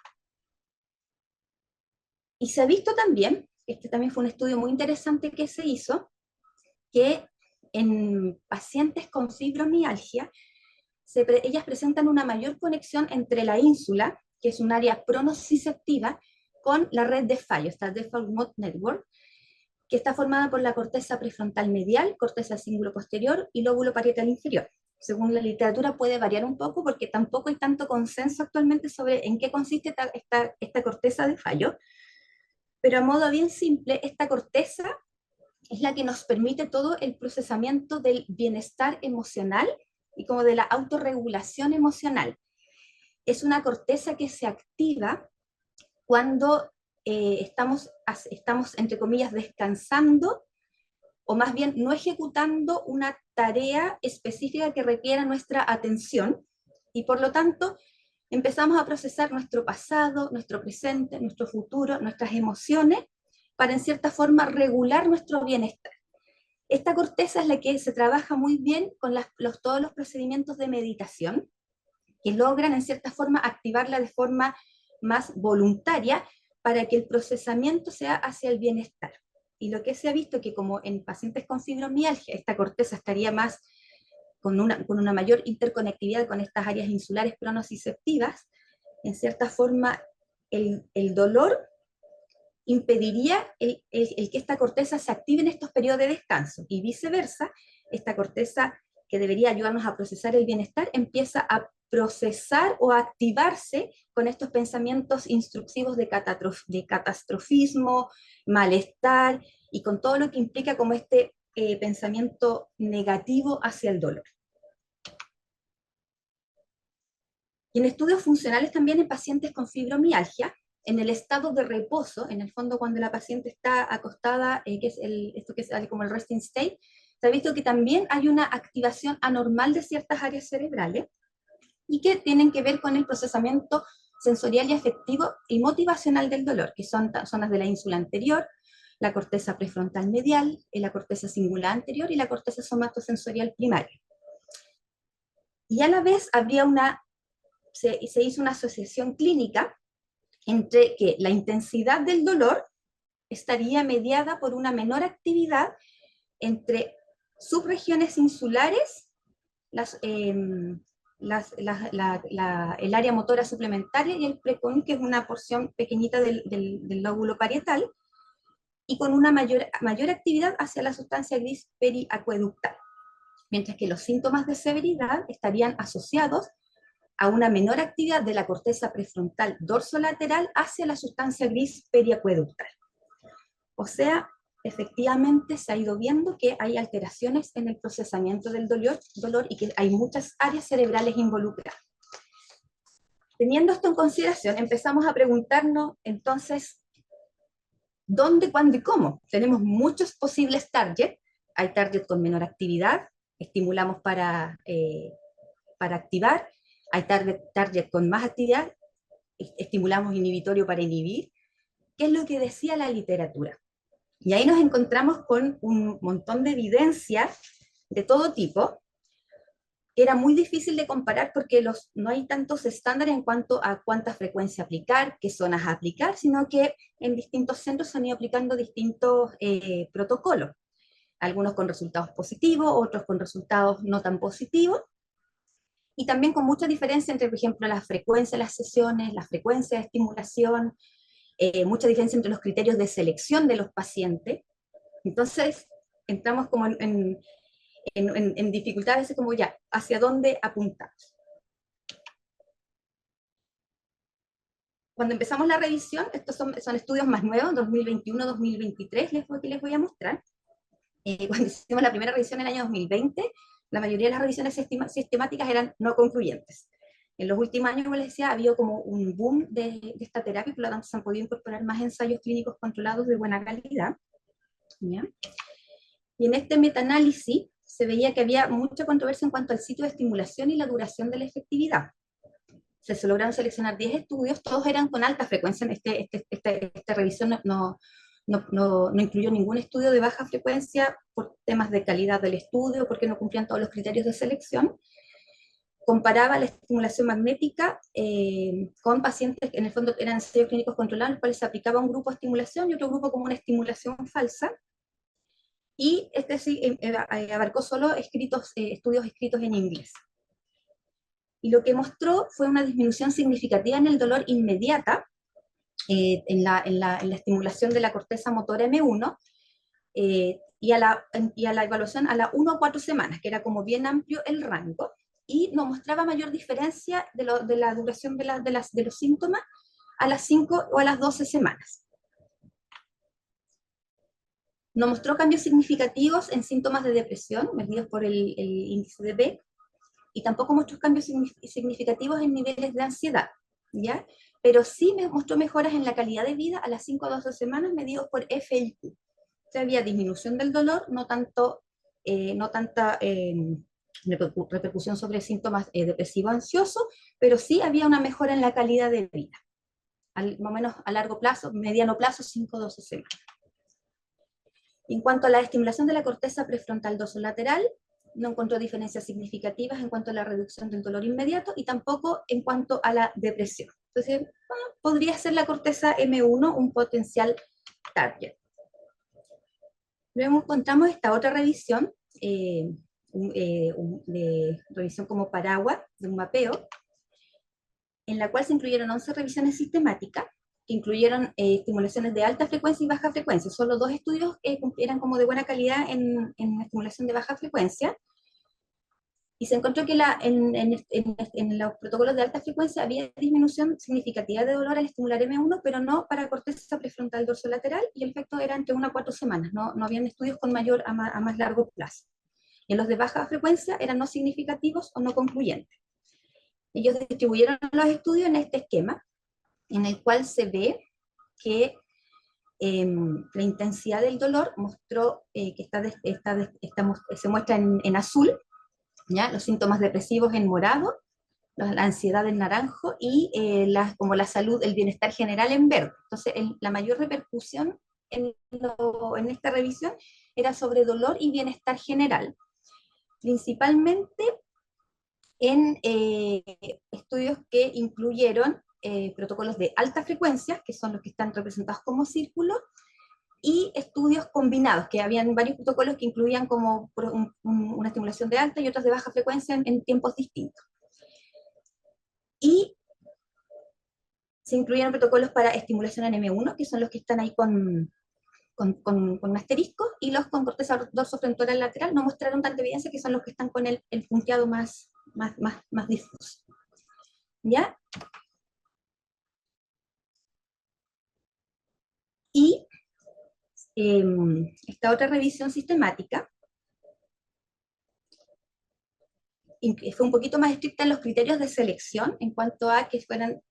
Y se ha visto también, este también fue un estudio muy interesante que se hizo, que en pacientes con fibromialgia, ellas presentan una mayor conexión entre la ínsula, que es un área pronociceptiva, con la red de fallo, esta Default Mode Network, que está formada por la corteza prefrontal medial, corteza cíngulo posterior y lóbulo parietal inferior. Según la literatura puede variar un poco porque tampoco hay tanto consenso actualmente sobre en qué consiste esta corteza de fallo, pero a modo bien simple, esta corteza es la que nos permite todo el procesamiento del bienestar emocional y como de la autorregulación emocional. Es una corteza que se activa cuando estamos, entre comillas, descansando, o más bien no ejecutando una tarea específica que requiera nuestra atención, y por lo tanto empezamos a procesar nuestro pasado, nuestro presente, nuestro futuro, nuestras emociones, para en cierta forma regular nuestro bienestar. Esta corteza es la que se trabaja muy bien con todos los procedimientos de meditación, que logran en cierta forma activarla de forma más voluntaria para que el procesamiento sea hacia el bienestar. Y lo que se ha visto que como en pacientes con fibromialgia, esta corteza estaría más con una mayor interconectividad con estas áreas insulares pronociceptivas, en cierta forma el dolor impediría el que esta corteza se active en estos periodos de descanso, y viceversa, esta corteza que debería ayudarnos a procesar el bienestar empieza a procesar o a activarse con estos pensamientos instructivos de catastrofismo, malestar, y con todo lo que implica como este pensamiento negativo hacia el dolor. Y en estudios funcionales también en pacientes con fibromialgia, en el estado de reposo, en el fondo cuando la paciente está acostada, que es esto que sale como el resting state, se ha visto que también hay una activación anormal de ciertas áreas cerebrales y que tienen que ver con el procesamiento sensorial y afectivo y motivacional del dolor, que son zonas de la ínsula anterior, la corteza prefrontal medial, la corteza cingulada anterior y la corteza somatosensorial primaria. Y a la vez se hizo una asociación clínica entre que la intensidad del dolor estaría mediada por una menor actividad entre subregiones insulares, el área motora suplementaria y el precon, que es una porción pequeñita del lóbulo parietal, y con una mayor actividad hacia la sustancia gris periacueductal, mientras que los síntomas de severidad estarían asociados a una menor actividad de la corteza prefrontal dorsolateral hacia la sustancia gris periacueductal. O sea, efectivamente se ha ido viendo que hay alteraciones en el procesamiento del dolor y que hay muchas áreas cerebrales involucradas. Teniendo esto en consideración, empezamos a preguntarnos entonces, ¿dónde, cuándo y cómo? Tenemos muchos posibles targets. Hay targets con menor actividad, estimulamos para activar. Hay target con más actividad, estimulamos inhibitorio para inhibir. ¿Qué es lo que decía la literatura? Y ahí nos encontramos con un montón de evidencia de todo tipo, que era muy difícil de comparar porque no hay tantos estándares en cuanto a cuánta frecuencia aplicar, qué zonas aplicar, sino que en distintos centros se han ido aplicando distintos protocolos. algunos con resultados positivos, otros con resultados no tan positivos, y también con mucha diferencia entre, por ejemplo, la frecuencia de las sesiones, la frecuencia de estimulación, mucha diferencia entre los criterios de selección de los pacientes. Entonces, entramos como en dificultades, como ya, ¿hacia dónde apuntamos? Cuando empezamos la revisión, estos son estudios más nuevos, 2021-2023, les voy a mostrar. Cuando hicimos la primera revisión en el año 2020, la mayoría de las revisiones sistemáticas eran no concluyentes. En los últimos años, como les decía, ha habido como un boom de esta terapia, por lo tanto se han podido incorporar más ensayos clínicos controlados de buena calidad. ¿Ya? Y en este metaanálisis se veía que había mucha controversia en cuanto al sitio de estimulación y la duración de la efectividad. Se lograron seleccionar 10 estudios, todos eran con alta frecuencia. Esta revisión no incluyó ningún estudio de baja frecuencia por temas de calidad del estudio, porque no cumplían todos los criterios de selección. Comparaba la estimulación magnética con pacientes que en el fondo eran ensayos clínicos controlados, en los cuales se aplicaba un grupo de estimulación y otro grupo como una estimulación falsa. Y este sí abarcó solo estudios escritos en inglés. Y lo que mostró fue una disminución significativa en el dolor inmediata, en la estimulación de la corteza motora M1, y a la evaluación a las 1 a 4 semanas, que era como bien amplio el rango, y no mostraba mayor diferencia de la duración de los síntomas a las 5 o a las 12 semanas. No mostró cambios significativos en síntomas de depresión, medidos por el índice de Beck, y tampoco mostró cambios significativos en niveles de ansiedad, ¿ya? Pero sí me mostró mejoras en la calidad de vida a las 5 a 12 semanas medidos por FIQ. O sea, había disminución del dolor, no tanta repercusión sobre síntomas depresivos ansiosos, pero sí había una mejora en la calidad de vida, más o menos a largo plazo, mediano plazo, 5 a 12 semanas. En cuanto a la estimulación de la corteza prefrontal dorsolateral, no encontró diferencias significativas en cuanto a la reducción del dolor inmediato y tampoco en cuanto a la depresión. Entonces, podría ser la corteza M1 un potencial target. Luego encontramos esta otra revisión, revisión como paraguas de un mapeo, en la cual se incluyeron 11 revisiones sistemáticas, que incluyeron estimulaciones de alta frecuencia y baja frecuencia. Solo 2 estudios eran como de buena calidad en estimulación de baja frecuencia, y se encontró que en los protocolos de alta frecuencia había disminución significativa de dolor al estimular M1, pero no para corteza prefrontal dorsolateral, y el efecto era entre 1 a 4 semanas, no habían estudios con mayor a más largo plazo. Y en los de baja frecuencia eran no significativos o no concluyentes. Ellos distribuyeron los estudios en este esquema, en el cual se ve que la intensidad del dolor mostró que se muestra en azul, ¿ya? Los síntomas depresivos en morado, la ansiedad en naranjo, y como la salud, el bienestar general en verde. Entonces, la mayor repercusión en esta revisión era sobre dolor y bienestar general, principalmente en estudios que incluyeron protocolos de alta frecuencia, que son los que están representados como círculos, y estudios combinados, que habían varios protocolos que incluían como una estimulación de alta y otras de baja frecuencia en tiempos distintos. Y se incluyeron protocolos para estimulación en M1, que son los que están ahí con un asterisco, y los con corteza dorsofrontal lateral no mostraron tanta evidencia, que son los que están con el punteado más difuso. ¿Ya? Y esta otra revisión sistemática fue un poquito más estricta en los criterios de selección en cuanto a que fueran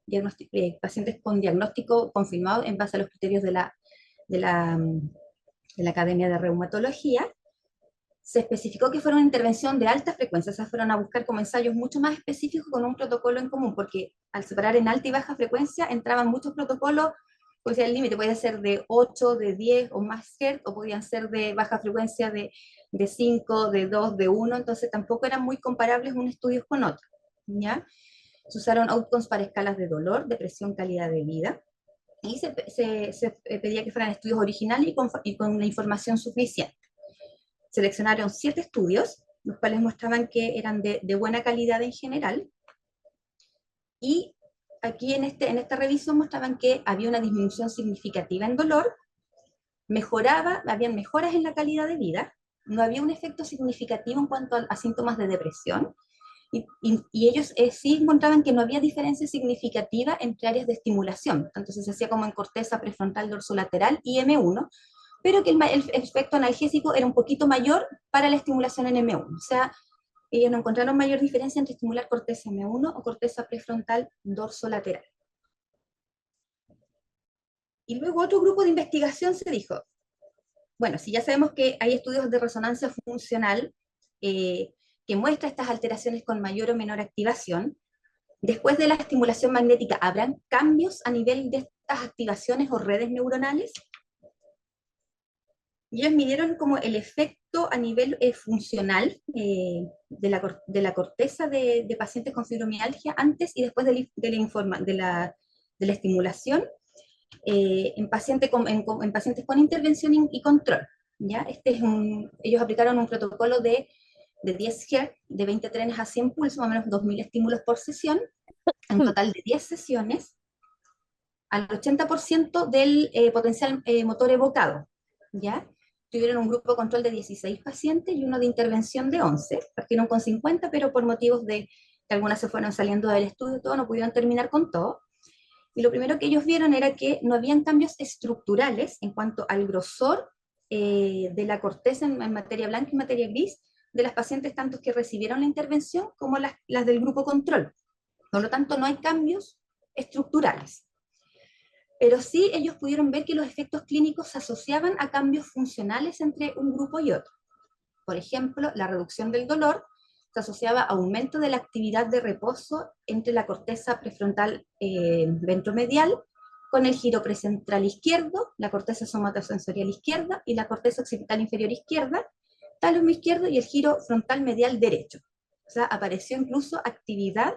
pacientes con diagnóstico confirmado en base a los criterios de la Academia de Reumatología. Se especificó que fuera una intervención de alta frecuencia, o sea, fueron a buscar como ensayos mucho más específicos con un protocolo en común, porque al separar en alta y baja frecuencia entraban muchos protocolos, pues el límite podía ser de 8, de 10 o más Hz, o podían ser de baja frecuencia de 5, de 2, de 1, entonces tampoco eran muy comparables unos estudios con otros, ¿ya? Se usaron outcomes para escalas de dolor, depresión, calidad de vida, y se pedía que fueran estudios originales y con la información suficiente. seleccionaron 7 estudios, los cuales mostraban que eran de buena calidad en general, y aquí en esta revisión mostraban que había una disminución significativa en dolor, habían mejoras en la calidad de vida, no había un efecto significativo en cuanto a síntomas de depresión, y ellos sí encontraban que no había diferencia significativa entre áreas de estimulación, tanto si se hacía como en corteza prefrontal dorsolateral y M1, pero que el efecto analgésico era un poquito mayor para la estimulación en M1, o sea, ellos no encontraron mayor diferencia entre estimular corteza M1 o corteza prefrontal dorsolateral. Y luego otro grupo de investigación se dijo, bueno, si ya sabemos que hay estudios de resonancia funcional que muestran estas alteraciones con mayor o menor activación, después de la estimulación magnética, ¿habrán cambios a nivel de estas activaciones o redes neuronales? Y ellos midieron como el efecto a nivel funcional de la corteza de pacientes con fibromialgia antes y después de la estimulación en pacientes con intervención y control. ¿Ya? Ellos aplicaron un protocolo de 10 Hz, de 20 trenes a 100 pulsos, más o menos 2000 estímulos por sesión, en total de 10 sesiones, al 80% del potencial motor evocado. ¿Ya? Tuvieron un grupo de control de 16 pacientes y uno de intervención de 11. Partieron con 50, pero por motivos de que algunas se fueron saliendo del estudio, todo, no pudieron terminar con todo. Y lo primero que ellos vieron era que no habían cambios estructurales en cuanto al grosor de la corteza en materia blanca y materia gris de las pacientes tanto que recibieron la intervención como las del grupo control. Por lo tanto, no hay cambios estructurales. Pero sí ellos pudieron ver que los efectos clínicos se asociaban a cambios funcionales entre un grupo y otro. Por ejemplo, la reducción del dolor se asociaba a aumento de la actividad de reposo entre la corteza prefrontal ventromedial con el giro precentral izquierdo, la corteza somatosensorial izquierda y la corteza occipital inferior izquierda, tálamo izquierdo y el giro frontal medial derecho. O sea, apareció incluso actividad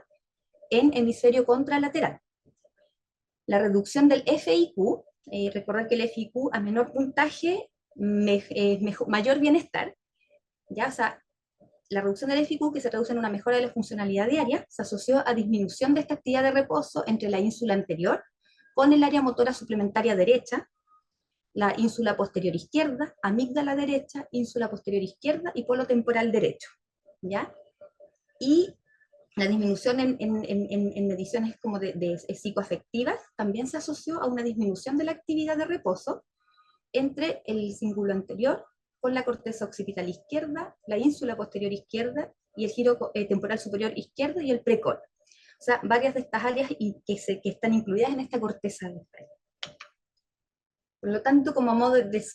en hemisferio contralateral. La reducción del FIQ, recordar que el FIQ a menor puntaje, mayor bienestar, ¿ya? O sea, la reducción del FIQ, que se traduce en una mejora de la funcionalidad diaria, se asoció a disminución de esta actividad de reposo entre la ínsula anterior con el área motora suplementaria derecha, la ínsula posterior izquierda, amígdala derecha, ínsula posterior izquierda y polo temporal derecho, ¿ya? Y la disminución en mediciones como de psicoafectivas también se asoció a una disminución de la actividad de reposo entre el cíngulo anterior con la corteza occipital izquierda, la ínsula posterior izquierda y el giro temporal superior izquierdo y el precol. O sea, varias de estas áreas que están incluidas en esta corteza. Por lo tanto, como modo de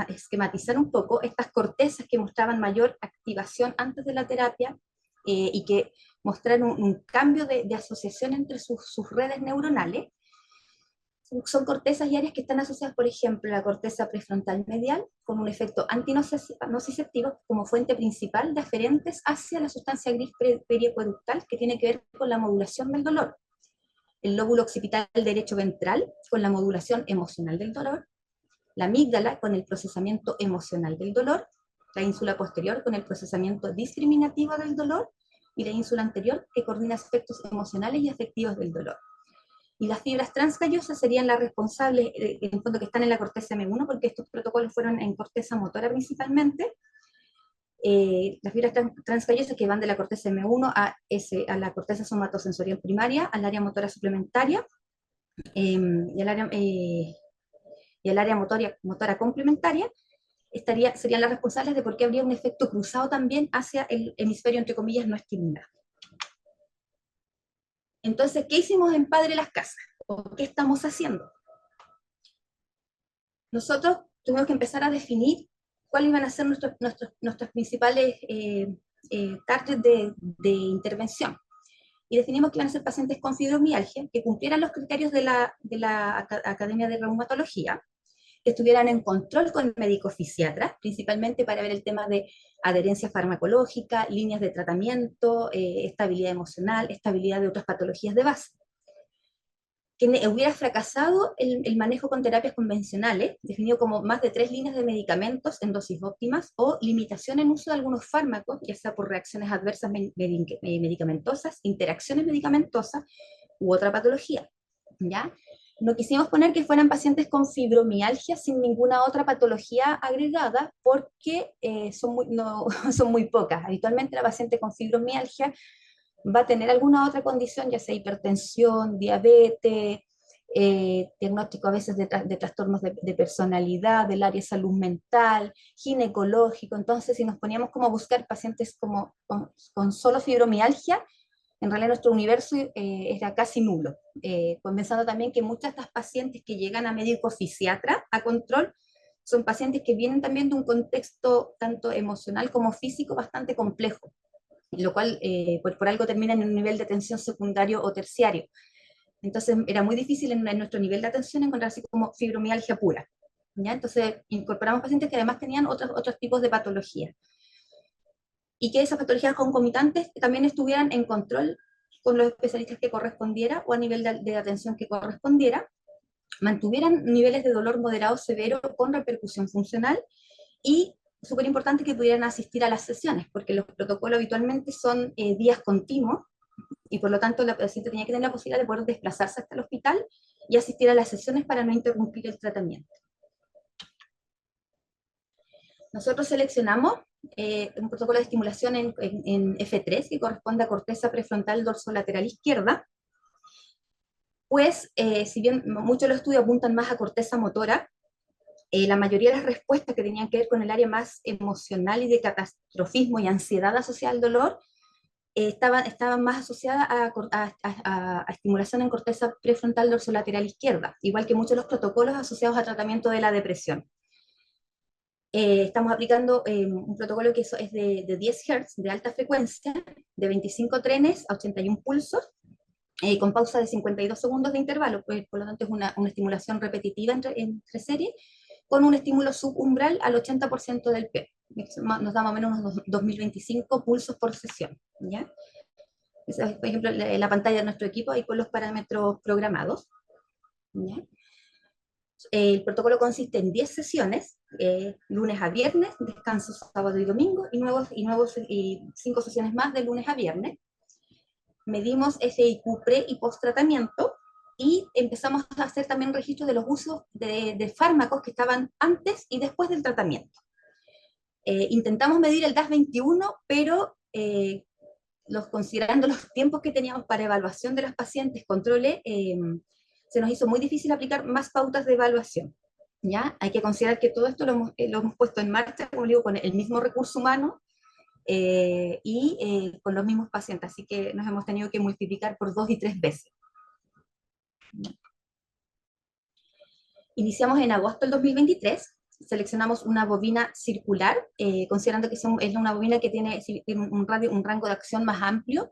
esquematizar un poco, estas cortezas que mostraban mayor activación antes de la terapia y que mostraron un cambio de asociación entre sus redes neuronales, son cortezas y áreas que están asociadas, por ejemplo, a la corteza prefrontal medial, con un efecto antinociceptivo como fuente principal de aferentes hacia la sustancia gris periacueductal que tiene que ver con la modulación del dolor. El lóbulo occipital derecho ventral con la modulación emocional del dolor, la amígdala con el procesamiento emocional del dolor, la ínsula posterior con el procesamiento discriminativo del dolor y la ínsula anterior que coordina aspectos emocionales y afectivos del dolor. Y las fibras transcallosas serían las responsables, en el fondo, que están en la corteza M1, porque estos protocolos fueron en corteza motora principalmente. Las fibras transcallosas que van de la corteza M1 a la corteza somatosensorial primaria, al área motora suplementaria, y al área motora complementaria, serían las responsables de por qué habría un efecto cruzado también hacia el hemisferio, entre comillas, no estimulado. Entonces, ¿qué hicimos en Padre Las Casas? ¿O qué estamos haciendo? Nosotros tuvimos que empezar a definir cuáles iban a ser nuestros principales targets de intervención. Y definimos que iban a ser pacientes con fibromialgia, que cumplieran los criterios de la Academia de Reumatología, que estuvieran en control con el médico fisiatra, principalmente para ver el tema de adherencia farmacológica, líneas de tratamiento, estabilidad emocional, estabilidad de otras patologías de base. hubiera fracasado el manejo con terapias convencionales, definido como más de 3 líneas de medicamentos en dosis óptimas o limitación en uso de algunos fármacos, ya sea por reacciones adversas medicamentosas, interacciones medicamentosas u otra patología, ¿ya? No quisimos poner que fueran pacientes con fibromialgia sin ninguna otra patología agregada porque son muy pocas. Habitualmente la paciente con fibromialgia va a tener alguna otra condición, ya sea hipertensión, diabetes, diagnóstico a veces de trastornos de personalidad, del área de salud mental, ginecológico. Entonces, si nos poníamos como a buscar pacientes con solo fibromialgia, en realidad nuestro universo era casi nulo. Pensando también que muchas de estas pacientes que llegan a médico fisiatra a control son pacientes que vienen también de un contexto tanto emocional como físico bastante complejo, lo cual por algo termina en un nivel de atención secundario o terciario. Entonces era muy difícil en nuestro nivel de atención encontrar así como fibromialgia pura, ¿ya? Entonces incorporamos pacientes que además tenían otros tipos de patologías. Y que esas patologías concomitantes también estuvieran en control con los especialistas que correspondiera o a nivel de atención que correspondiera, mantuvieran niveles de dolor moderado severo con repercusión funcional y súper importante que pudieran asistir a las sesiones, porque los protocolos habitualmente son días continuos y por lo tanto la paciente tenía que tener la posibilidad de poder desplazarse hasta el hospital y asistir a las sesiones para no interrumpir el tratamiento. Nosotros seleccionamos un protocolo de estimulación en F3 que corresponde a corteza prefrontal dorsolateral izquierda, pues si bien muchos de los estudios apuntan más a corteza motora, la mayoría de las respuestas que tenían que ver con el área más emocional y de catastrofismo y ansiedad asociada al dolor, estaban más asociadas a estimulación en corteza prefrontal dorsolateral izquierda, igual que muchos de los protocolos asociados a tratamiento de la depresión. Estamos aplicando un protocolo que es de 10 Hz, de alta frecuencia, de 25 trenes a 81 pulsos, con pausa de 52 segundos de intervalo, pues, por lo tanto es una estimulación repetitiva entre series, con un estímulo subumbral al 80% del P. Nos da más o menos unos 2025 pulsos por sesión, ¿ya? Esa es, por ejemplo, la pantalla de nuestro equipo ahí con los parámetros programados, ¿ya? El protocolo consiste en 10 sesiones, lunes a viernes, descanso sábado y domingo, y 5 sesiones más de lunes a viernes. Medimos FIQ pre y post tratamiento, y empezamos a hacer también registros de los usos de fármacos que estaban antes y después del tratamiento. Intentamos medir el DAS21, pero considerando los tiempos que teníamos para evaluación de las pacientes, controle, se nos hizo muy difícil aplicar más pautas de evaluación, ¿ya? Hay que considerar que todo esto lo hemos puesto en marcha, como digo, con el mismo recurso humano y con los mismos pacientes, así que nos hemos tenido que multiplicar por 2 y 3 veces. Iniciamos en agosto del 2023, seleccionamos una bobina circular, considerando que es una bobina que tiene un rango de acción más amplio,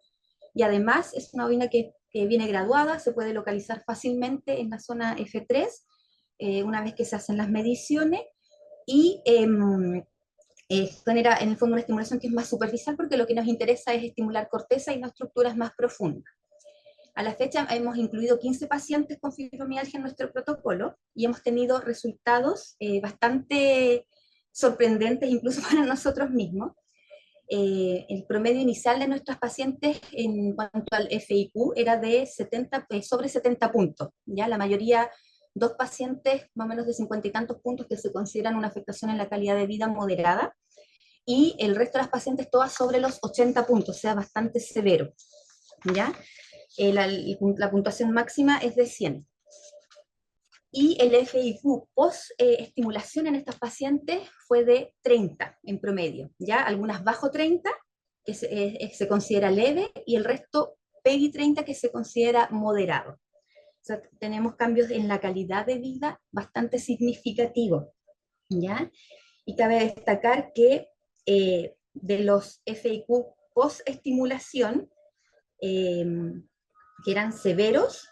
y además es una bobina que viene graduada, se puede localizar fácilmente en la zona F3, una vez que se hacen las mediciones, y genera en el fondo una estimulación que es más superficial, porque lo que nos interesa es estimular corteza y no estructuras más profundas. A la fecha hemos incluido 15 pacientes con fibromialgia en nuestro protocolo y hemos tenido resultados bastante sorprendentes incluso para nosotros mismos. El promedio inicial de nuestras pacientes en cuanto al FIQ era de sobre 70 puntos. ¿Ya? La mayoría, 2 pacientes más o menos de 50 y tantos puntos que se consideran una afectación en la calidad de vida moderada, y el resto de las pacientes todas sobre los 80 puntos, o sea, bastante severo. ¿Ya? La puntuación máxima es de 100. Y el FIQ post-estimulación en estos pacientes fue de 30 en promedio, ¿ya? Algunas bajo 30, que se considera leve, y el resto PEGI 30, que se considera moderado. O sea, tenemos cambios en la calidad de vida bastante significativos, ¿ya? Y cabe destacar que de los FIQ post-estimulación, que eran severos,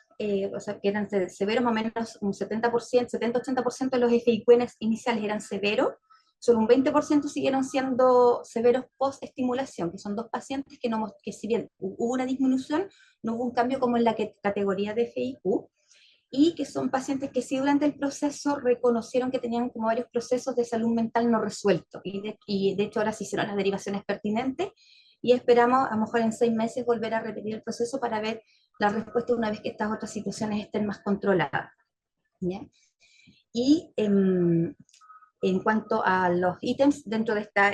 o sea, que eran severos más o menos un 70%, 70-80% de los FIQs iniciales eran severos, solo un 20% siguieron siendo severos post-estimulación, que son 2 pacientes que si bien hubo una disminución, no hubo un cambio como en la categoría de FIQ, y que son pacientes que sí durante el proceso reconocieron que tenían como varios procesos de salud mental no resueltos, y de hecho ahora se hicieron las derivaciones pertinentes, y esperamos a lo mejor en 6 meses volver a repetir el proceso para ver la respuesta una vez que estas otras situaciones estén más controladas. ¿Ya? Y en cuanto a los ítems dentro de esta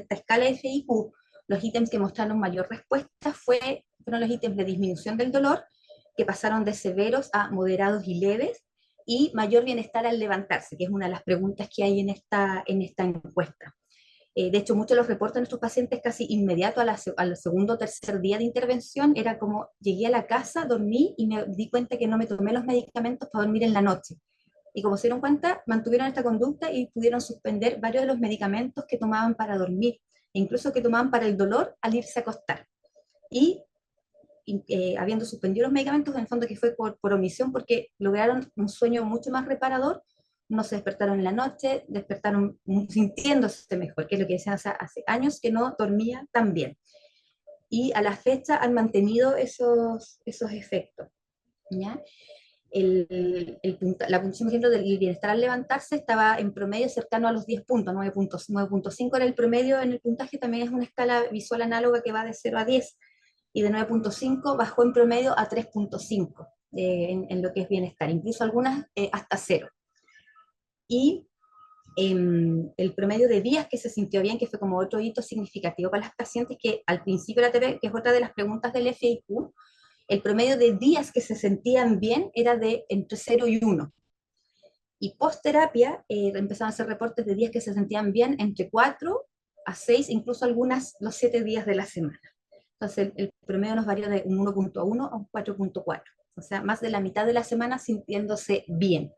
escala de FIQ, los ítems que mostraron mayor respuesta fueron los ítems de disminución del dolor, que pasaron de severos a moderados y leves, y mayor bienestar al levantarse, que es una de las preguntas que hay en esta encuesta. De hecho, muchos de los reportes de nuestros pacientes casi inmediato al segundo o tercer día de intervención era como, llegué a la casa, dormí y me di cuenta que no me tomé los medicamentos para dormir en la noche. Y como se dieron cuenta, mantuvieron esta conducta y pudieron suspender varios de los medicamentos que tomaban para dormir, e incluso que tomaban para el dolor al irse a acostar. Y habiendo suspendido los medicamentos, en el fondo que fue por omisión, porque lograron un sueño mucho más reparador, no se despertaron en la noche, despertaron sintiéndose mejor, que es lo que decían, o sea, hace años que no dormía tan bien. Y a la fecha han mantenido esos efectos. ¿Ya? La puntuación, por ejemplo, del bienestar al levantarse estaba en promedio cercano a los 10 puntos, 9.5 era el promedio en el puntaje, también es una escala visual análoga que va de 0 a 10, y de 9.5 bajó en promedio a 3.5 en lo que es bienestar, incluso algunas hasta 0. Y el promedio de días que se sintió bien, que fue como otro hito significativo para las pacientes, que al principio de la terapia, que es otra de las preguntas del FIQ, el promedio de días que se sentían bien era de entre 0 y 1. Y post terapia empezaron a hacer reportes de días que se sentían bien entre 4 a 6, incluso algunas los 7 días de la semana. Entonces el promedio nos varió de un 1.1 a un 4.4. O sea, más de la mitad de la semana sintiéndose bien.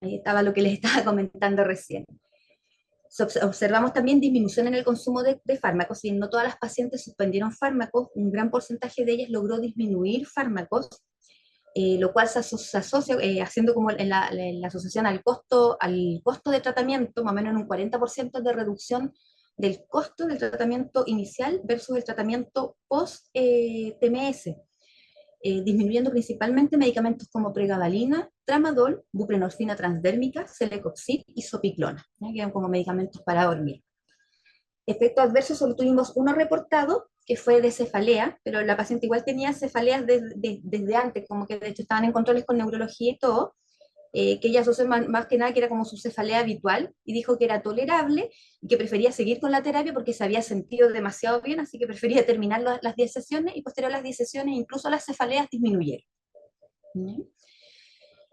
Ahí estaba lo que les estaba comentando recién. Observamos también disminución en el consumo de fármacos. Si bien no todas las pacientes suspendieron fármacos, un gran porcentaje de ellas logró disminuir fármacos, lo cual se asocia, haciendo como en la asociación al costo de tratamiento, más o menos en un 40% de reducción del costo del tratamiento inicial versus el tratamiento post-TMS, disminuyendo principalmente medicamentos como pregabalina, tramadol, buprenorfina transdérmica, celecoxib y sopiclona, que eran como medicamentos para dormir. Efectos adversos solo tuvimos uno reportado, que fue de cefalea, pero la paciente igual tenía cefaleas desde antes, como que de hecho estaban en controles con neurología y todo, que ella asoció más que nada que era como su cefalea habitual, y dijo que era tolerable y que prefería seguir con la terapia porque se había sentido demasiado bien, así que prefería terminar las 10 sesiones, y posterior a las 10 sesiones incluso las cefaleas disminuyeron.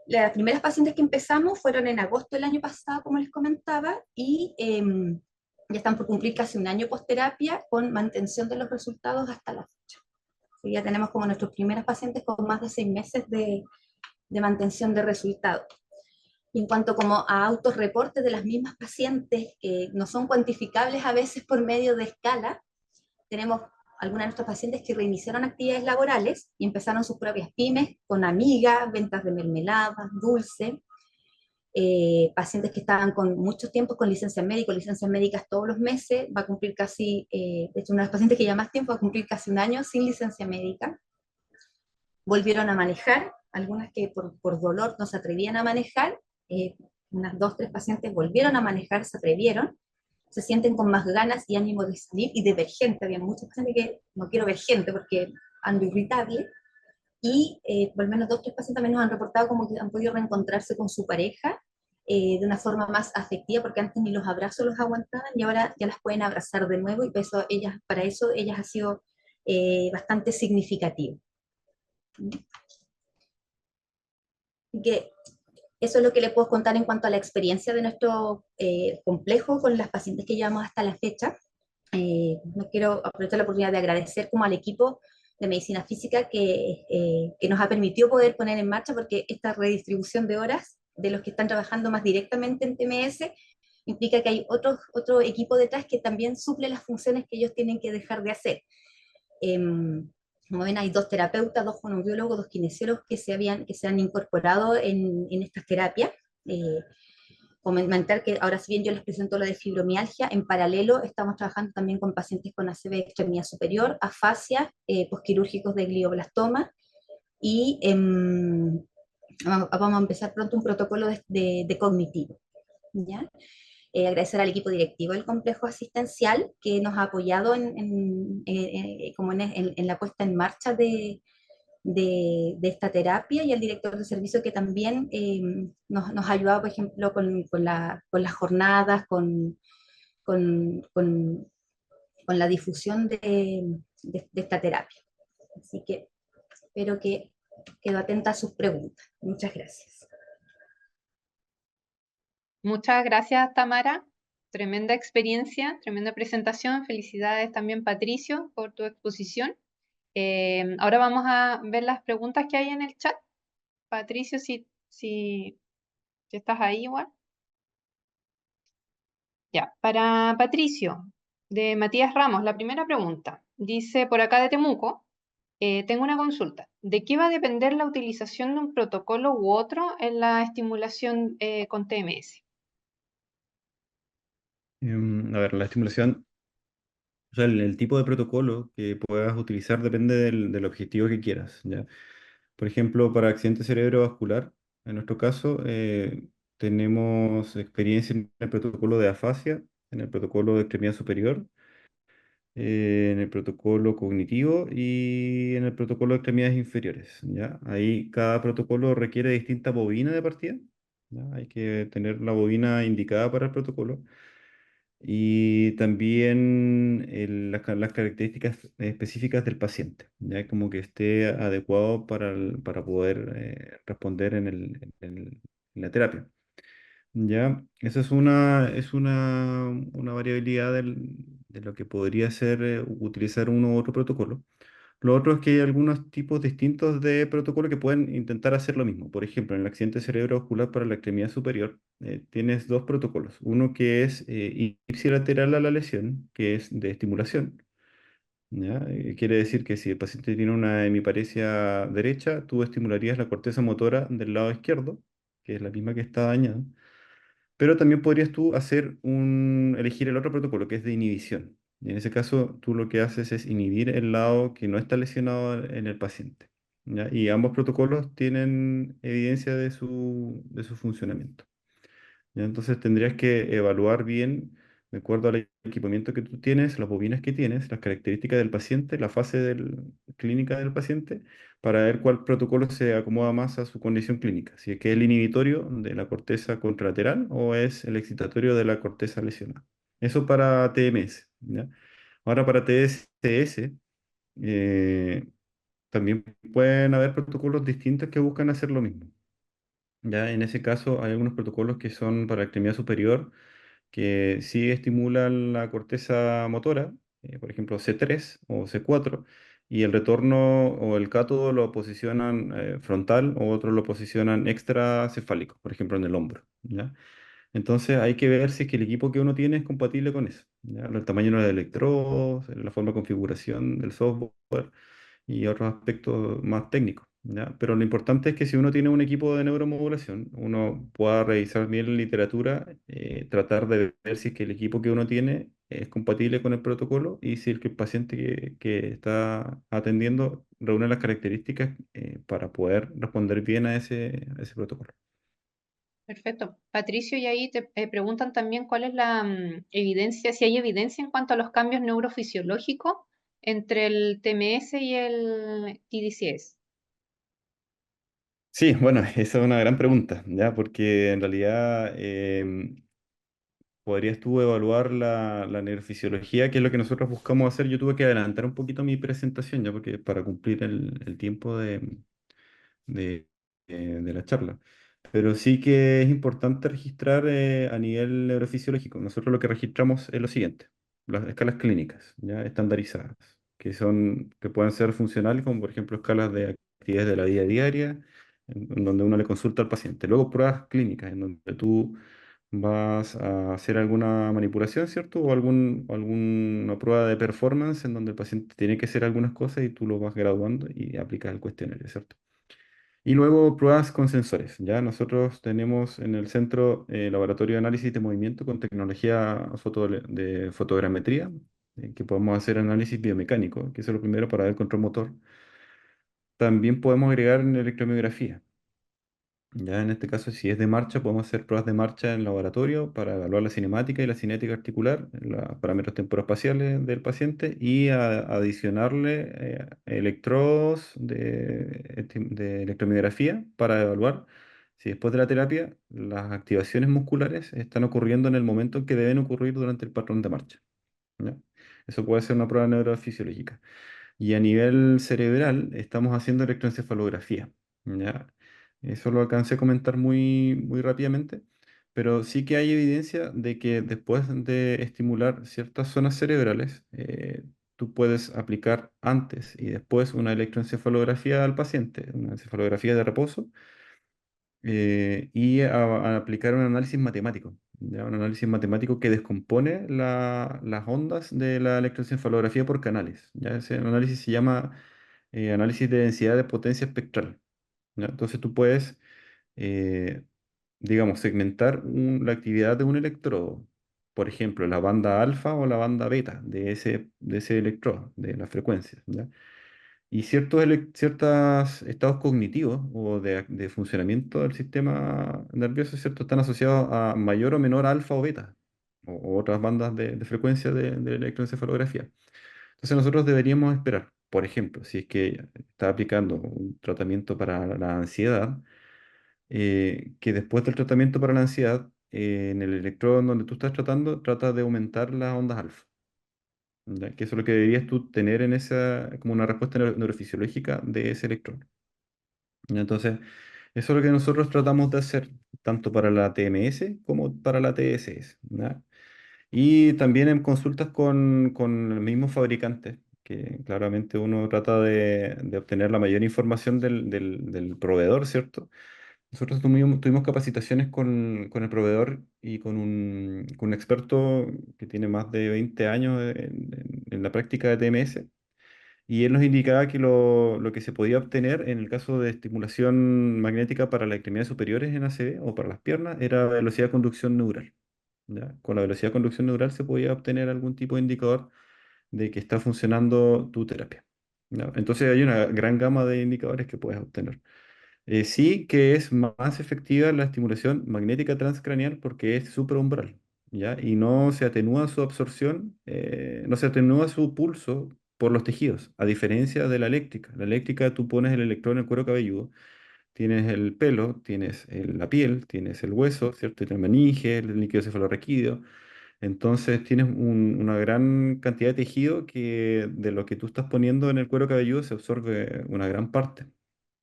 Las primeras pacientes que empezamos fueron en agosto del año pasado, como les comentaba, y ya están por cumplir casi un año post-terapia con mantención de los resultados hasta la fecha. Ya tenemos como nuestros primeros pacientes con más de 6 meses de mantención de resultados. Y en cuanto como a autorreportes de las mismas pacientes que no son cuantificables a veces por medio de escala, tenemos algunas de nuestros pacientes que reiniciaron actividades laborales y empezaron sus propias pymes con amigas, ventas de mermeladas, dulce, pacientes que estaban con muchos tiempos con licencias médicas todos los meses, va a cumplir casi, de hecho una de las pacientes que lleva más tiempo va a cumplir casi un año sin licencia médica. Volvieron a manejar, algunas que por dolor no se atrevían a manejar, unas 2 o 3 pacientes volvieron a manejar, se atrevieron, se sienten con más ganas y ánimo de salir y de ver gente. Había muchas pacientes que no quiero ver gente porque ando irritable, y por lo menos 2 o 3 pacientes también nos han reportado como que han podido reencontrarse con su pareja de una forma más afectiva, porque antes ni los abrazos los aguantaban y ahora ya las pueden abrazar de nuevo, y para eso ellas ha sido bastante significativo. Que eso es lo que les puedo contar en cuanto a la experiencia de nuestro complejo con las pacientes que llevamos hasta la fecha. No quiero aprovechar la oportunidad de agradecer como al equipo de medicina física que nos ha permitido poder poner en marcha, porque esta redistribución de horas de los que están trabajando más directamente en TMS implica que hay otro equipo detrás que también suple las funciones que ellos tienen que dejar de hacer. Como ven, hay 2 terapeutas, 2 fonoaudiólogos, 2 kinesiólogos que se han incorporado en estas terapias. Comentar que ahora, si bien yo les presento lo de fibromialgia, en paralelo estamos trabajando también con pacientes con ACV de extremidad superior, afasia, posquirúrgicos de glioblastoma, y vamos a empezar pronto un protocolo de cognitivo, ¿ya? Agradecer al equipo directivo del complejo asistencial que nos ha apoyado como en la puesta en marcha de esta terapia, y al director de servicio que también nos ha ayudado, por ejemplo, con las jornadas, con, con- con la difusión de esta terapia. Así que espero que quedo atenta a sus preguntas. Muchas gracias. Muchas gracias, Tamara. Tremenda experiencia, tremenda presentación. Felicidades también, Patricio, por tu exposición. Ahora vamos a ver las preguntas que hay en el chat. Patricio, si estás ahí igual. Ya, para Patricio, de Matías Ramos, la primera pregunta. Dice por acá de Temuco, tengo una consulta. ¿De qué va a depender la utilización de un protocolo u otro en la estimulación con TMS? A ver, la estimulación, o sea, el tipo de protocolo que puedas utilizar depende del objetivo que quieras, ¿ya? Por ejemplo, para accidente cerebrovascular, en nuestro caso, tenemos experiencia en el protocolo de afasia, en el protocolo de extremidad superior, en el protocolo cognitivo y en el protocolo de extremidades inferiores, ¿ya? Ahí cada protocolo requiere distinta bobina de partida, ¿ya? Hay que tener la bobina indicada para el protocolo y también las características específicas del paciente, ya como que esté adecuado para poder responder en la terapia. Ya, esa una variabilidad de lo que podría ser utilizar uno u otro protocolo. Lo otro es que hay algunos tipos distintos de protocolo que pueden intentar hacer lo mismo. Por ejemplo, en el accidente cerebrovascular para la extremidad superior, tienes dos protocolos. Uno que es ipsilateral a la lesión, que es de estimulación. ¿Ya? Quiere decir que si el paciente tiene una hemiparesia derecha, tú estimularías la corteza motora del lado izquierdo, que es la misma que está dañada. Pero también podrías tú elegir el otro protocolo, que es de inhibición. Y en ese caso, tú lo que haces es inhibir el lado que no está lesionado en el paciente, ¿ya? Y ambos protocolos tienen evidencia de su funcionamiento. ¿Ya? Entonces tendrías que evaluar bien, de acuerdo al equipamiento que tú tienes, las bobinas que tienes, las características del paciente, la fase clínica del paciente, para ver cuál protocolo se acomoda más a su condición clínica. Si es que es el inhibitorio de la corteza contralateral o es el excitatorio de la corteza lesionada. Eso para TMS, ¿ya? Ahora para TSS, eh, también pueden haber protocolos distintos que buscan hacer lo mismo. Ya en ese caso hay algunos protocolos que son para extremidad superior que sí estimulan la corteza motora, por ejemplo C3 o C4, y el retorno o el cátodo lo posicionan frontal o otros lo posicionan extracefálico, por ejemplo en el hombro, ¿ya? Entonces hay que ver si es que el equipo que uno tiene es compatible con eso, ¿ya? El tamaño de los electrodos, la forma de configuración del software y otros aspectos más técnicos, ¿ya? Pero lo importante es que si uno tiene un equipo de neuromodulación, uno pueda revisar bien la literatura, tratar de ver si es que el equipo que uno tiene es compatible con el protocolo y si el paciente que está atendiendo reúne las características para poder responder bien a ese protocolo. Perfecto. Patricio, y ahí te preguntan también cuál es la evidencia, si hay evidencia en cuanto a los cambios neurofisiológicos entre el TMS y el TDCS. Sí, bueno, esa es una gran pregunta, ¿ya? Porque en realidad podrías tú evaluar la neurofisiología, que es lo que nosotros buscamos hacer. Yo tuve que adelantar un poquito mi presentación, ya porque para cumplir el tiempo de, de la charla. Pero sí que es importante registrar a nivel neurofisiológico. Nosotros lo que registramos es lo siguiente: las escalas clínicas, ya estandarizadas, que pueden ser funcionales, como por ejemplo escalas de actividades de la vida diaria, en donde uno le consulta al paciente. Luego pruebas clínicas, en donde tú vas a hacer alguna manipulación, ¿cierto? O alguna prueba de performance en donde el paciente tiene que hacer algunas cosas y tú lo vas graduando y aplicas el cuestionario, ¿cierto? Y luego pruebas con sensores. Ya nosotros tenemos en el centro laboratorio de análisis de movimiento con tecnología de fotogrametría, que podemos hacer análisis biomecánico, que eso es lo primero para ver control motor. también podemos agregar en electromiografía. Ya en este caso, si es de marcha, podemos hacer pruebas de marcha en laboratorio para evaluar la cinemática y la cinética articular, los parámetros temporoespaciales del paciente y adicionarle electrodos de electromiografía para evaluar si después de la terapia las activaciones musculares están ocurriendo en el momento en que deben ocurrir durante el patrón de marcha. ¿Ya? Eso puede ser una prueba neurofisiológica. Y a nivel cerebral estamos haciendo electroencefalografía. ¿Ya? Eso lo alcancé a comentar muy rápidamente, pero sí que hay evidencia de que después de estimular ciertas zonas cerebrales, tú puedes aplicar antes y después una electroencefalografía al paciente, una encefalografía de reposo, y a aplicar un análisis matemático. ¿Ya? Un análisis matemático que descompone las ondas de la electroencefalografía por canales. ¿Ya? Ese análisis se llama análisis de densidad de potencia espectral. ¿Ya? Entonces tú puedes, eh, digamos, segmentar la actividad de un electrodo. Por ejemplo, la banda alfa o la banda beta de ese electrodo, de la frecuencia. ¿Ya? Y ciertos estados cognitivos o de funcionamiento del sistema nervioso, ¿cierto? Están asociados a mayor o menor alfa o beta, o otras bandas de frecuencia de electroencefalografía. Entonces nosotros deberíamos esperar, por ejemplo, si es que está aplicando un tratamiento para la ansiedad, que después del tratamiento para la ansiedad, en el electrodo en donde tú estás tratando, trata de aumentar las ondas alfa. ¿Ya? Que eso es lo que deberías tú tener en esa, como una respuesta neurofisiológica de ese electrodo. ¿Ya? Entonces, eso es lo que nosotros tratamos de hacer, tanto para la TMS como para la TSS. ¿Ya? Y también en consultas con el mismo fabricante, que claramente uno trata de obtener la mayor información del proveedor, ¿cierto? Nosotros tuvimos capacitaciones con el proveedor y con un experto que tiene más de 20 años en la práctica de TMS. Y él nos indicaba que lo que se podía obtener en el caso de estimulación magnética para las extremidades superiores en ACV o para las piernas era velocidad de conducción neural. ¿Ya? Con la velocidad de conducción neural se podía obtener algún tipo de indicador de que está funcionando tu terapia. ¿Ya? Entonces hay una gran gama de indicadores que puedes obtener. Sí que es más efectiva la estimulación magnética transcraneal porque es supraumbral, ¿ya? Y no se atenúa su absorción, no se atenúa su pulso por los tejidos, a diferencia de la eléctrica. La eléctrica tú pones el electrodo en el cuero cabelludo, tienes el pelo, tienes la piel, tienes el hueso, ¿cierto? Tienes la meninge, el líquido cefalorraquídeo. Entonces tienes una gran cantidad de tejido que de lo que tú estás poniendo en el cuero cabelludo se absorbe una gran parte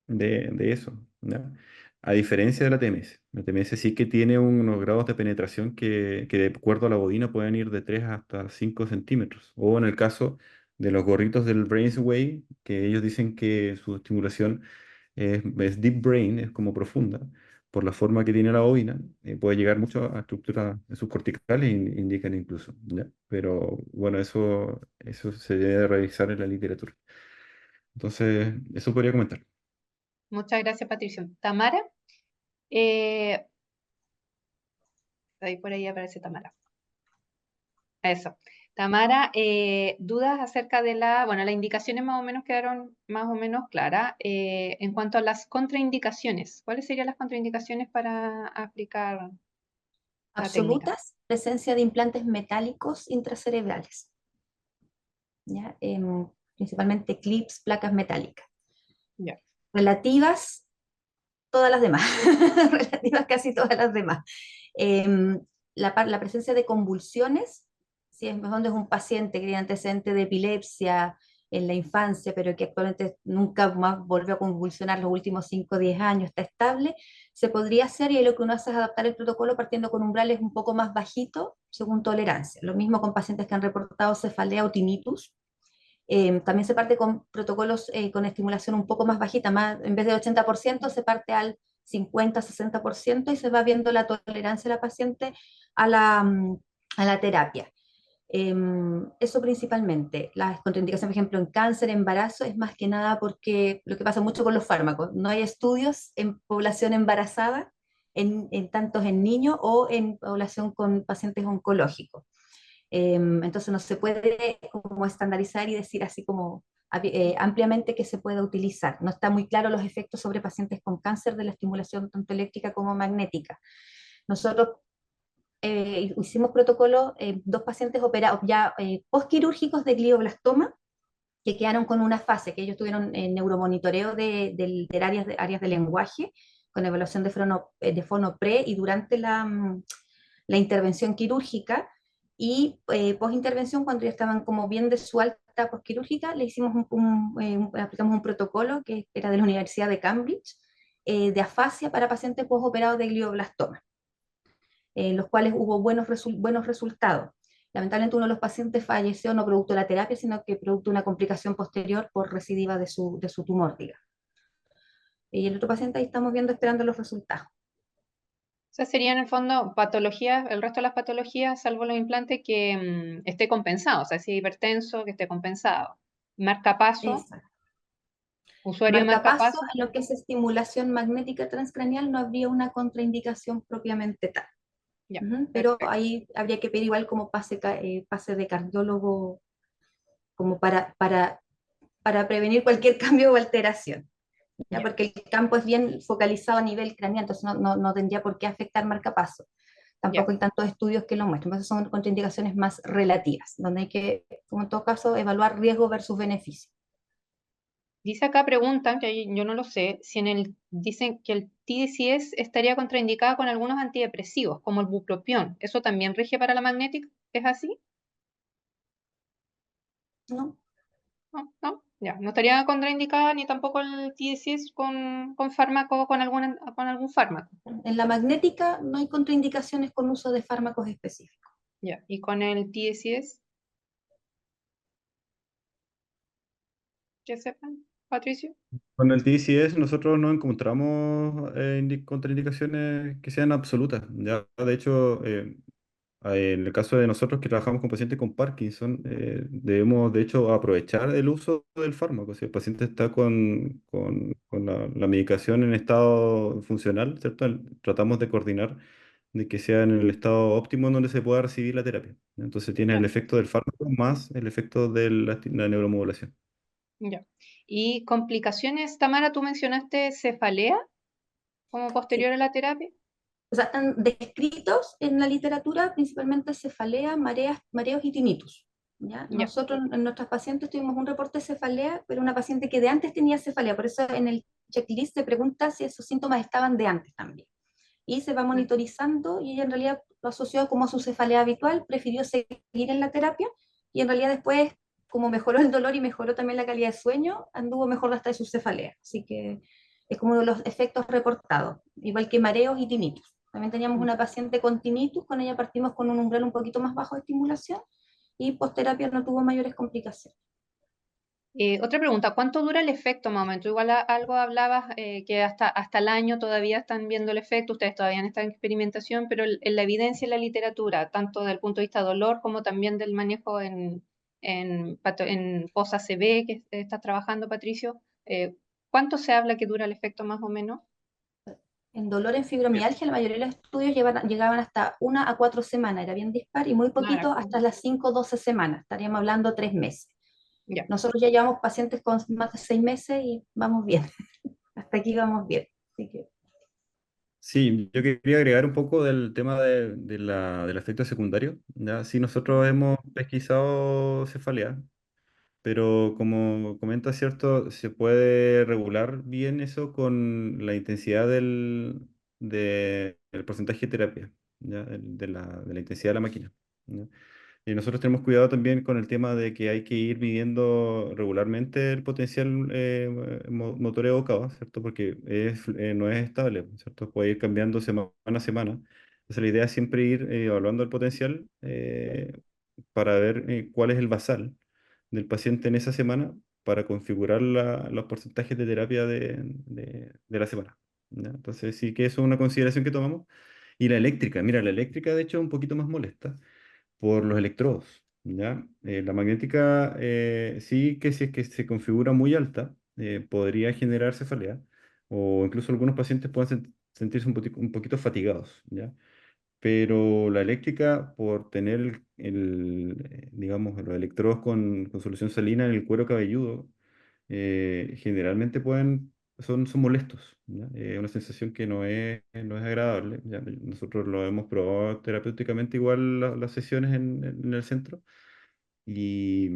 de eso, ¿ya? A diferencia de la TMS. La TMS sí que tiene unos grados de penetración que de acuerdo a la bobina pueden ir de 3 hasta 5 centímetros. O en el caso de los gorritos del BrainsWave, que ellos dicen que su estimulación es deep brain, es como profunda, por la forma que tiene la bobina, puede llegar mucho a estructuras subcorticales, indican incluso, ¿ya? Pero bueno, eso se debe revisar en la literatura. Entonces, eso podría comentar. Muchas gracias, Patricio. Tamara, eh, ahí por ahí aparece Tamara. Eso. Tamara, dudas acerca de bueno, las indicaciones más o menos quedaron más o menos claras. En cuanto a las contraindicaciones, ¿cuáles serían las contraindicaciones para aplicar la técnica? Absolutas, presencia de implantes metálicos intracerebrales, ¿ya? Principalmente clips, placas metálicas. Ya. Relativas, todas las demás, relativas casi todas las demás. Em, la presencia de convulsiones, si es donde es un paciente que tiene antecedente de epilepsia en la infancia, pero que actualmente nunca más volvió a convulsionar los últimos 5 o 10 años, está estable, se podría hacer y ahí lo que uno hace es adaptar el protocolo partiendo con umbrales un poco más bajitos según tolerancia. Lo mismo con pacientes que han reportado cefalea o tinnitus, también se parte con protocolos con estimulación un poco más bajita, más, en vez del 80% se parte al 50-60% y se va viendo la tolerancia de la paciente a la terapia. Eso principalmente. Las contraindicaciones, por ejemplo, en cáncer, embarazo, es más que nada porque lo que pasa mucho con los fármacos, no hay estudios en población embarazada, tantos en niños o en población con pacientes oncológicos. Entonces no se puede como estandarizar y decir así como ampliamente que se pueda utilizar. No está muy claro los efectos sobre pacientes con cáncer de la estimulación tanto eléctrica como magnética. Nosotros hicimos protocolo, dos pacientes operados ya postquirúrgicos de glioblastoma, que quedaron con una fase, que ellos tuvieron neuromonitoreo de áreas de lenguaje, con evaluación de fono pre y durante la intervención quirúrgica, y post-intervención, cuando ya estaban como bien de su alta postquirúrgica, le hicimos aplicamos un protocolo que era de la Universidad de Cambridge, de afasia para pacientes postoperados de glioblastoma, los cuales hubo buenos resultados. Lamentablemente uno de los pacientes falleció no producto de la terapia, sino que producto de una complicación posterior por recidiva de su tumor, digamos. Y el otro paciente ahí estamos viendo, esperando los resultados. O sea, sería en el fondo patologías, el resto de las patologías, salvo los implantes, que esté compensado. O sea, si es hipertenso, que esté compensado. Marcapaso, Exacto. usuario de Marcapaso, marcapaso, en lo que es estimulación magnética transcranial, no habría una contraindicación propiamente tal. ya, Pero perfecto. ahí habría que pedir igual como pase de cardiólogo, como para prevenir cualquier cambio o alteración. ¿Ya? Ya, Porque el campo es bien focalizado a nivel craneal, entonces no tendría por qué afectar marcapaso. ya. Tampoco hay tantos estudios que lo muestren, entonces son contraindicaciones más relativas, donde hay que, como en todo caso, evaluar riesgo versus beneficio. Dice acá, preguntan, que yo no lo sé, si dicen que el TDCS estaría contraindicada con algunos antidepresivos, como el bupropión. ¿Eso también rige para la magnética? ¿Es así? ¿No? No, no, ya. No estaría contraindicada ni tampoco el TDCS con fármaco, con algún fármaco. En la magnética no hay contraindicaciones con uso de fármacos específicos. Ya. ¿Y con el TDCS? ¿Que sepan, Patricio? Con el TCS nosotros no encontramos contraindicaciones que sean absolutas. Ya, de hecho, en el caso de nosotros que trabajamos con pacientes con Parkinson, debemos de hecho aprovechar el uso del fármaco. Si el paciente está con la medicación en estado funcional, ¿cierto? Tratamos de coordinar de que sea en el estado óptimo en donde se pueda recibir la terapia. Entonces tiene el Ya, efecto del fármaco más el efecto de la neuromodulación. ya. ¿Y complicaciones, Tamara, tú mencionaste cefalea como posterior Sí. a la terapia? O sea, están descritos en la literatura principalmente cefalea, mareos y tinnitus. ¿Ya? Ya, Nosotros en nuestras pacientes tuvimos un reporte de cefalea, pero una paciente que de antes tenía cefalea, por eso en el checklist se pregunta si esos síntomas estaban de antes también. Y se va mm, monitorizando y ella en realidad lo asoció como a su cefalea habitual, prefirió seguir en la terapia y en realidad después, como mejoró el dolor y mejoró también la calidad de sueño, anduvo mejor hasta de su cefalea. Así que es como uno de los efectos reportados, igual que mareos y tinnitus. También teníamos mm. una paciente con tinnitus, con ella partimos con un umbral un poquito más bajo de estimulación y post-terapia no tuvo mayores complicaciones. Otra pregunta, ¿cuánto dura el efecto más o menos? Tú igual algo hablabas que hasta el año todavía están viendo el efecto, ustedes todavía están en experimentación, pero en la evidencia y la literatura, tanto desde el punto de vista de dolor como también del manejo en post-ACV que estás trabajando, Patricio, ¿cuánto se habla que dura el efecto más o menos? En dolor en fibromialgia, la mayoría de los estudios llegaban hasta 1 a 4 semanas, era bien dispar, y muy Nada, poquito hasta las 5 o 12 semanas, estaríamos hablando 3 meses. ya. Nosotros ya llevamos pacientes con más de 6 meses y vamos bien, hasta aquí vamos bien. Así que, Sí, yo quería agregar un poco del tema del efecto secundario. ¿Ya? Sí, nosotros hemos pesquisado cefalea, pero como comenta, ¿cierto? Se puede regular bien eso con la intensidad del porcentaje de terapia, ¿ya? De la intensidad de la máquina. ¿Ya? Y nosotros tenemos cuidado también con el tema de que hay que ir midiendo regularmente el potencial motor evocado, ¿cierto? Porque no es estable, ¿cierto? Puede ir cambiando semana a semana. Entonces la idea es siempre ir evaluando el potencial para ver cuál es el basal del paciente en esa semana para configurar los porcentajes de terapia de la semana. ¿Ya? Entonces sí que eso es una consideración que tomamos. Y la eléctrica, mira, la eléctrica de hecho es un poquito más molesta por los electrodos, ¿ya? La magnética sí que si es que se configura muy alta, podría generar cefalea, o incluso algunos pacientes pueden sentirse un poquito fatigados, ¿ya? Pero la eléctrica, por tener digamos, los electrodos con solución salina en el cuero cabelludo, generalmente son molestos, ¿ya? Una sensación que no es agradable, ¿ya? Nosotros lo hemos probado terapéuticamente igual las sesiones en el centro y,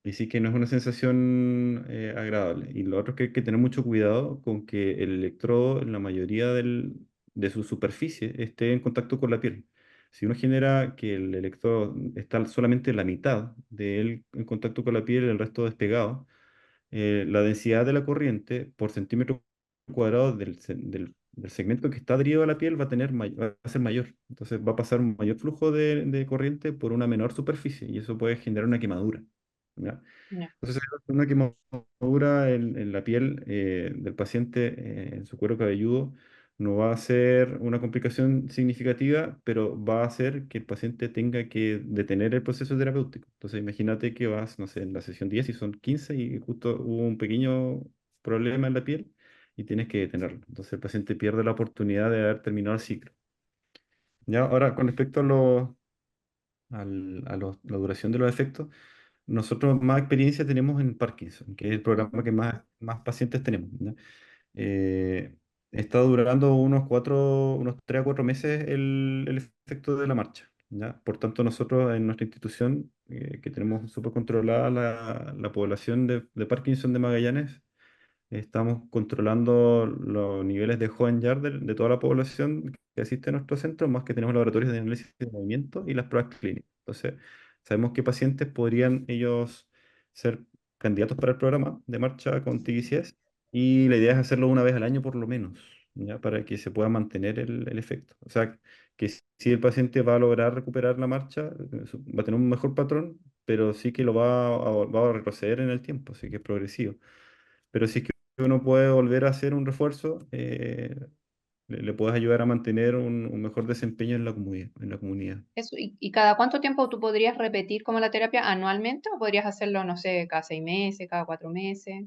y sí que no es una sensación agradable. Y lo otro es que hay que tener mucho cuidado con que el electrodo en la mayoría de su superficie esté en contacto con la piel. Si uno genera que el electrodo está solamente la mitad de él en contacto con la piel, el resto despegado, la densidad de la corriente por centímetro cuadrado del segmento que está adherido a la piel va a ser mayor. Entonces va a pasar un mayor flujo de corriente por una menor superficie y eso puede generar una quemadura. ¿Ya? Ya, Entonces, una quemadura en la piel del paciente, en su cuero cabelludo, no va a ser una complicación significativa, pero va a hacer que el paciente tenga que detener el proceso terapéutico. Entonces, imagínate que vas, no sé, en la sesión 10 y son 15 y justo hubo un pequeño problema en la piel y tienes que detenerlo. Entonces, el paciente pierde la oportunidad de haber terminado el ciclo. Ya, ahora, con respecto la duración de los efectos, nosotros más experiencia tenemos en Parkinson, que es el programa ujú, que más pacientes tenemos, ¿ya? Eh, Está durando unos 3 a 4 meses el efecto de la marcha, ¿ya? Por tanto, nosotros en nuestra institución, que tenemos súper controlada la población de Parkinson de Magallanes, estamos controlando los niveles de Hohenn-Yard de toda la población que asiste a nuestro centro, más que tenemos laboratorios de análisis de movimiento y las pruebas clínicas. Entonces, sabemos qué pacientes podrían ellos ser candidatos para el programa de marcha con TVCS y la idea es hacerlo una vez al año por lo menos, ¿ya? Para que se pueda mantener el efecto. O sea, que si el paciente va a lograr recuperar la marcha, va a tener un mejor patrón, pero sí que va a retroceder en el tiempo, así que es progresivo. Pero si es que uno puede volver a hacer un refuerzo, le puedes ayudar a mantener un mejor desempeño en la comunidad. eso. Y cada cuánto tiempo tú podrías repetir como la terapia anualmente o podrías hacerlo, no sé, cada 6 meses, cada 4 meses?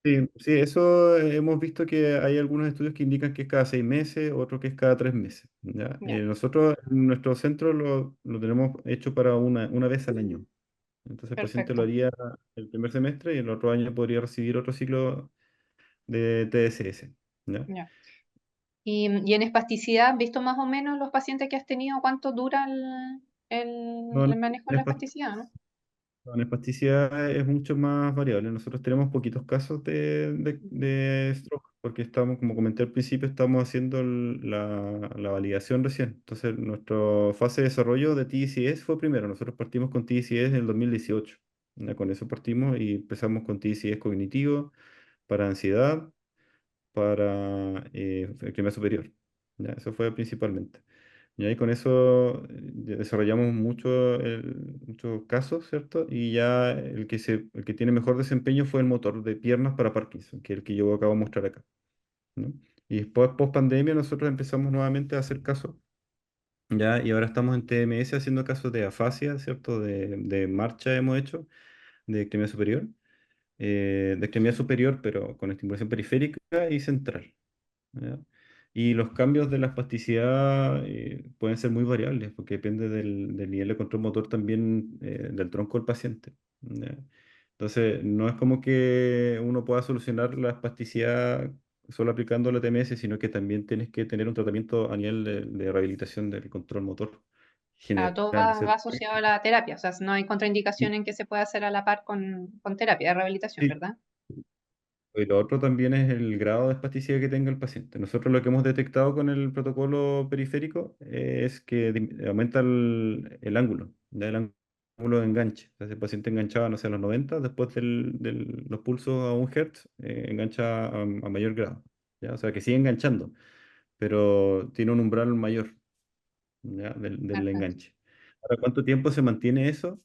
Sí, sí, eso hemos visto que hay algunos estudios que indican que es cada 6 meses, otros que es cada 3 meses. ¿Ya? Ya, Nosotros en nuestro centro lo tenemos hecho para una vez al año. Entonces el paciente lo perfecto. haría el primer semestre y el otro año podría recibir otro ciclo de TSS. ¿Ya? Ya. Y en espasticidad, ¿has visto más o menos los pacientes que has tenido, cuánto dura No, el manejo de en la espasticidad, ¿no? La espasticidad es mucho más variable. Nosotros tenemos poquitos casos de stroke, porque estamos, como comenté al principio, estamos haciendo la validación recién. Entonces, nuestra fase de desarrollo de TCS fue primero. Nosotros partimos con TCS en el 2018. Ya, con eso partimos y empezamos con TCS cognitivo, para ansiedad, para el clima superior. Ya, eso fue principalmente. Y ahí con eso desarrollamos muchos casos, ¿cierto? Y ya el que tiene mejor desempeño fue el motor de piernas para Parkinson, que es el que yo acabo de mostrar acá, ¿no? Y después, post pandemia, nosotros empezamos nuevamente a hacer casos, ¿ya? Y ahora estamos en TMS haciendo casos de afasia, ¿cierto? De marcha hemos hecho, de extremidad superior, pero con estimulación periférica y central. ¿Ya? Y los cambios de la espasticidad pueden ser muy variables porque depende del nivel de control motor también del tronco del paciente. ¿Ya? Entonces, no es como que uno pueda solucionar la espasticidad solo aplicando la TMS, sino que también tienes que tener un tratamiento a nivel de rehabilitación del control motor Claro, general, todo va ¿cierto? asociado a la terapia, o sea, no hay contraindicación en que se pueda hacer a la par con terapia de rehabilitación, Sí. ¿verdad? Y lo otro también es el grado de espasticidad que tenga el paciente. Nosotros lo que hemos detectado con el protocolo periférico es que aumenta el ángulo, ¿ya? El ángulo de enganche. O sea, si el paciente enganchaba, no sé, a los 90, después de los pulsos a 1 Hz, engancha a mayor grado, ¿ya? O sea, que sigue enganchando, pero tiene un umbral mayor, ¿ya? Del Perfecto. enganche. Ahora, ¿cuánto tiempo se mantiene eso?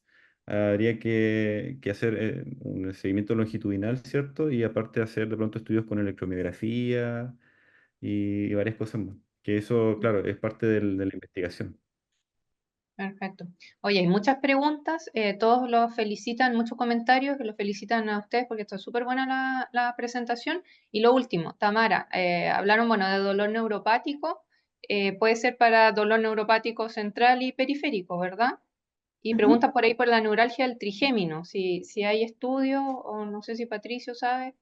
Habría que hacer un seguimiento longitudinal, ¿cierto? Y aparte hacer de pronto estudios con electromiografía y varias cosas más. Que eso, claro, es parte de la investigación. Perfecto. Oye, hay muchas preguntas, todos los felicitan, muchos comentarios que los felicitan a ustedes porque está súper buena la presentación. Y lo último, Tamara, hablaron, bueno, de dolor neuropático, puede ser para dolor neuropático central y periférico, ¿verdad? Y preguntas por ahí por la neuralgia del trigémino, si hay estudio, o no sé si Patricio sabe.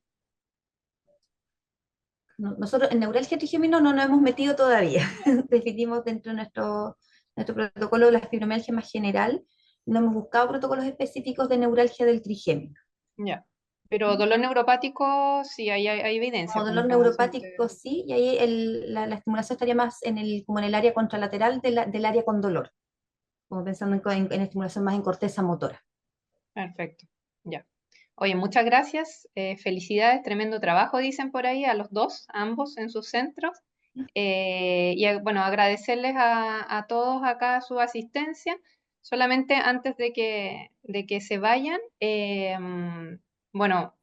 Nosotros en neuralgia trigémino no nos hemos metido todavía. Definimos dentro de nuestro protocolo de la fibromialgia más general, no hemos buscado protocolos específicos de neuralgia del trigémino. Ya. Pero dolor neuropático, sí, hay evidencia, Como como dolor que un paciente... neuropático, sí, y ahí la estimulación estaría más como en el área contralateral del área con dolor, como pensando en estimulación más en corteza motora. Perfecto, ya. Oye, muchas gracias, felicidades, tremendo trabajo, dicen por ahí, a los dos, ambos en sus centros. Bueno, agradecerles a todos acá su asistencia. Solamente antes de que se vayan, bueno,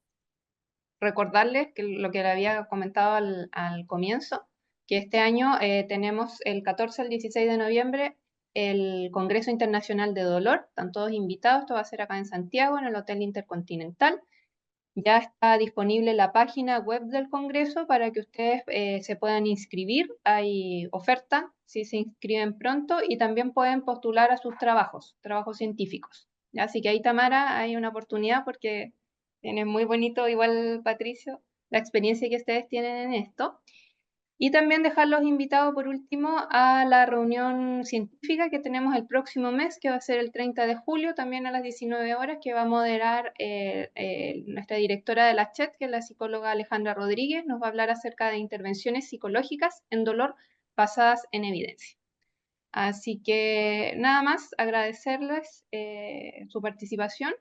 recordarles que lo que le había comentado al comienzo, que este año tenemos el 14 al 16 de noviembre el Congreso Internacional de Dolor. Están todos invitados, esto va a ser acá en Santiago, en el Hotel Intercontinental. Ya está disponible la página web del Congreso para que ustedes se puedan inscribir. Hay oferta si se inscriben pronto y también pueden postular a sus trabajos científicos. ¿Ya? Así que ahí, Tamara, hay una oportunidad porque tiene muy bonito, igual Patricio, la experiencia que ustedes tienen en esto. Y también dejarlos invitados por último a la reunión científica que tenemos el próximo mes, que va a ser el 30 de julio, también a las 19 horas, que va a moderar nuestra directora de la CHET, que es la psicóloga Alejandra Rodríguez. Nos va a hablar acerca de intervenciones psicológicas en dolor basadas en evidencia. Así que nada más, agradecerles su participación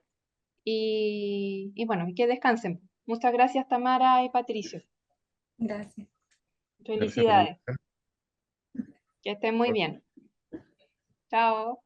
y bueno, y que descansen. Muchas gracias, Tamara y Patricio. Gracias. Gracias por la Felicidades. invitación. Que estén muy bien. Chao.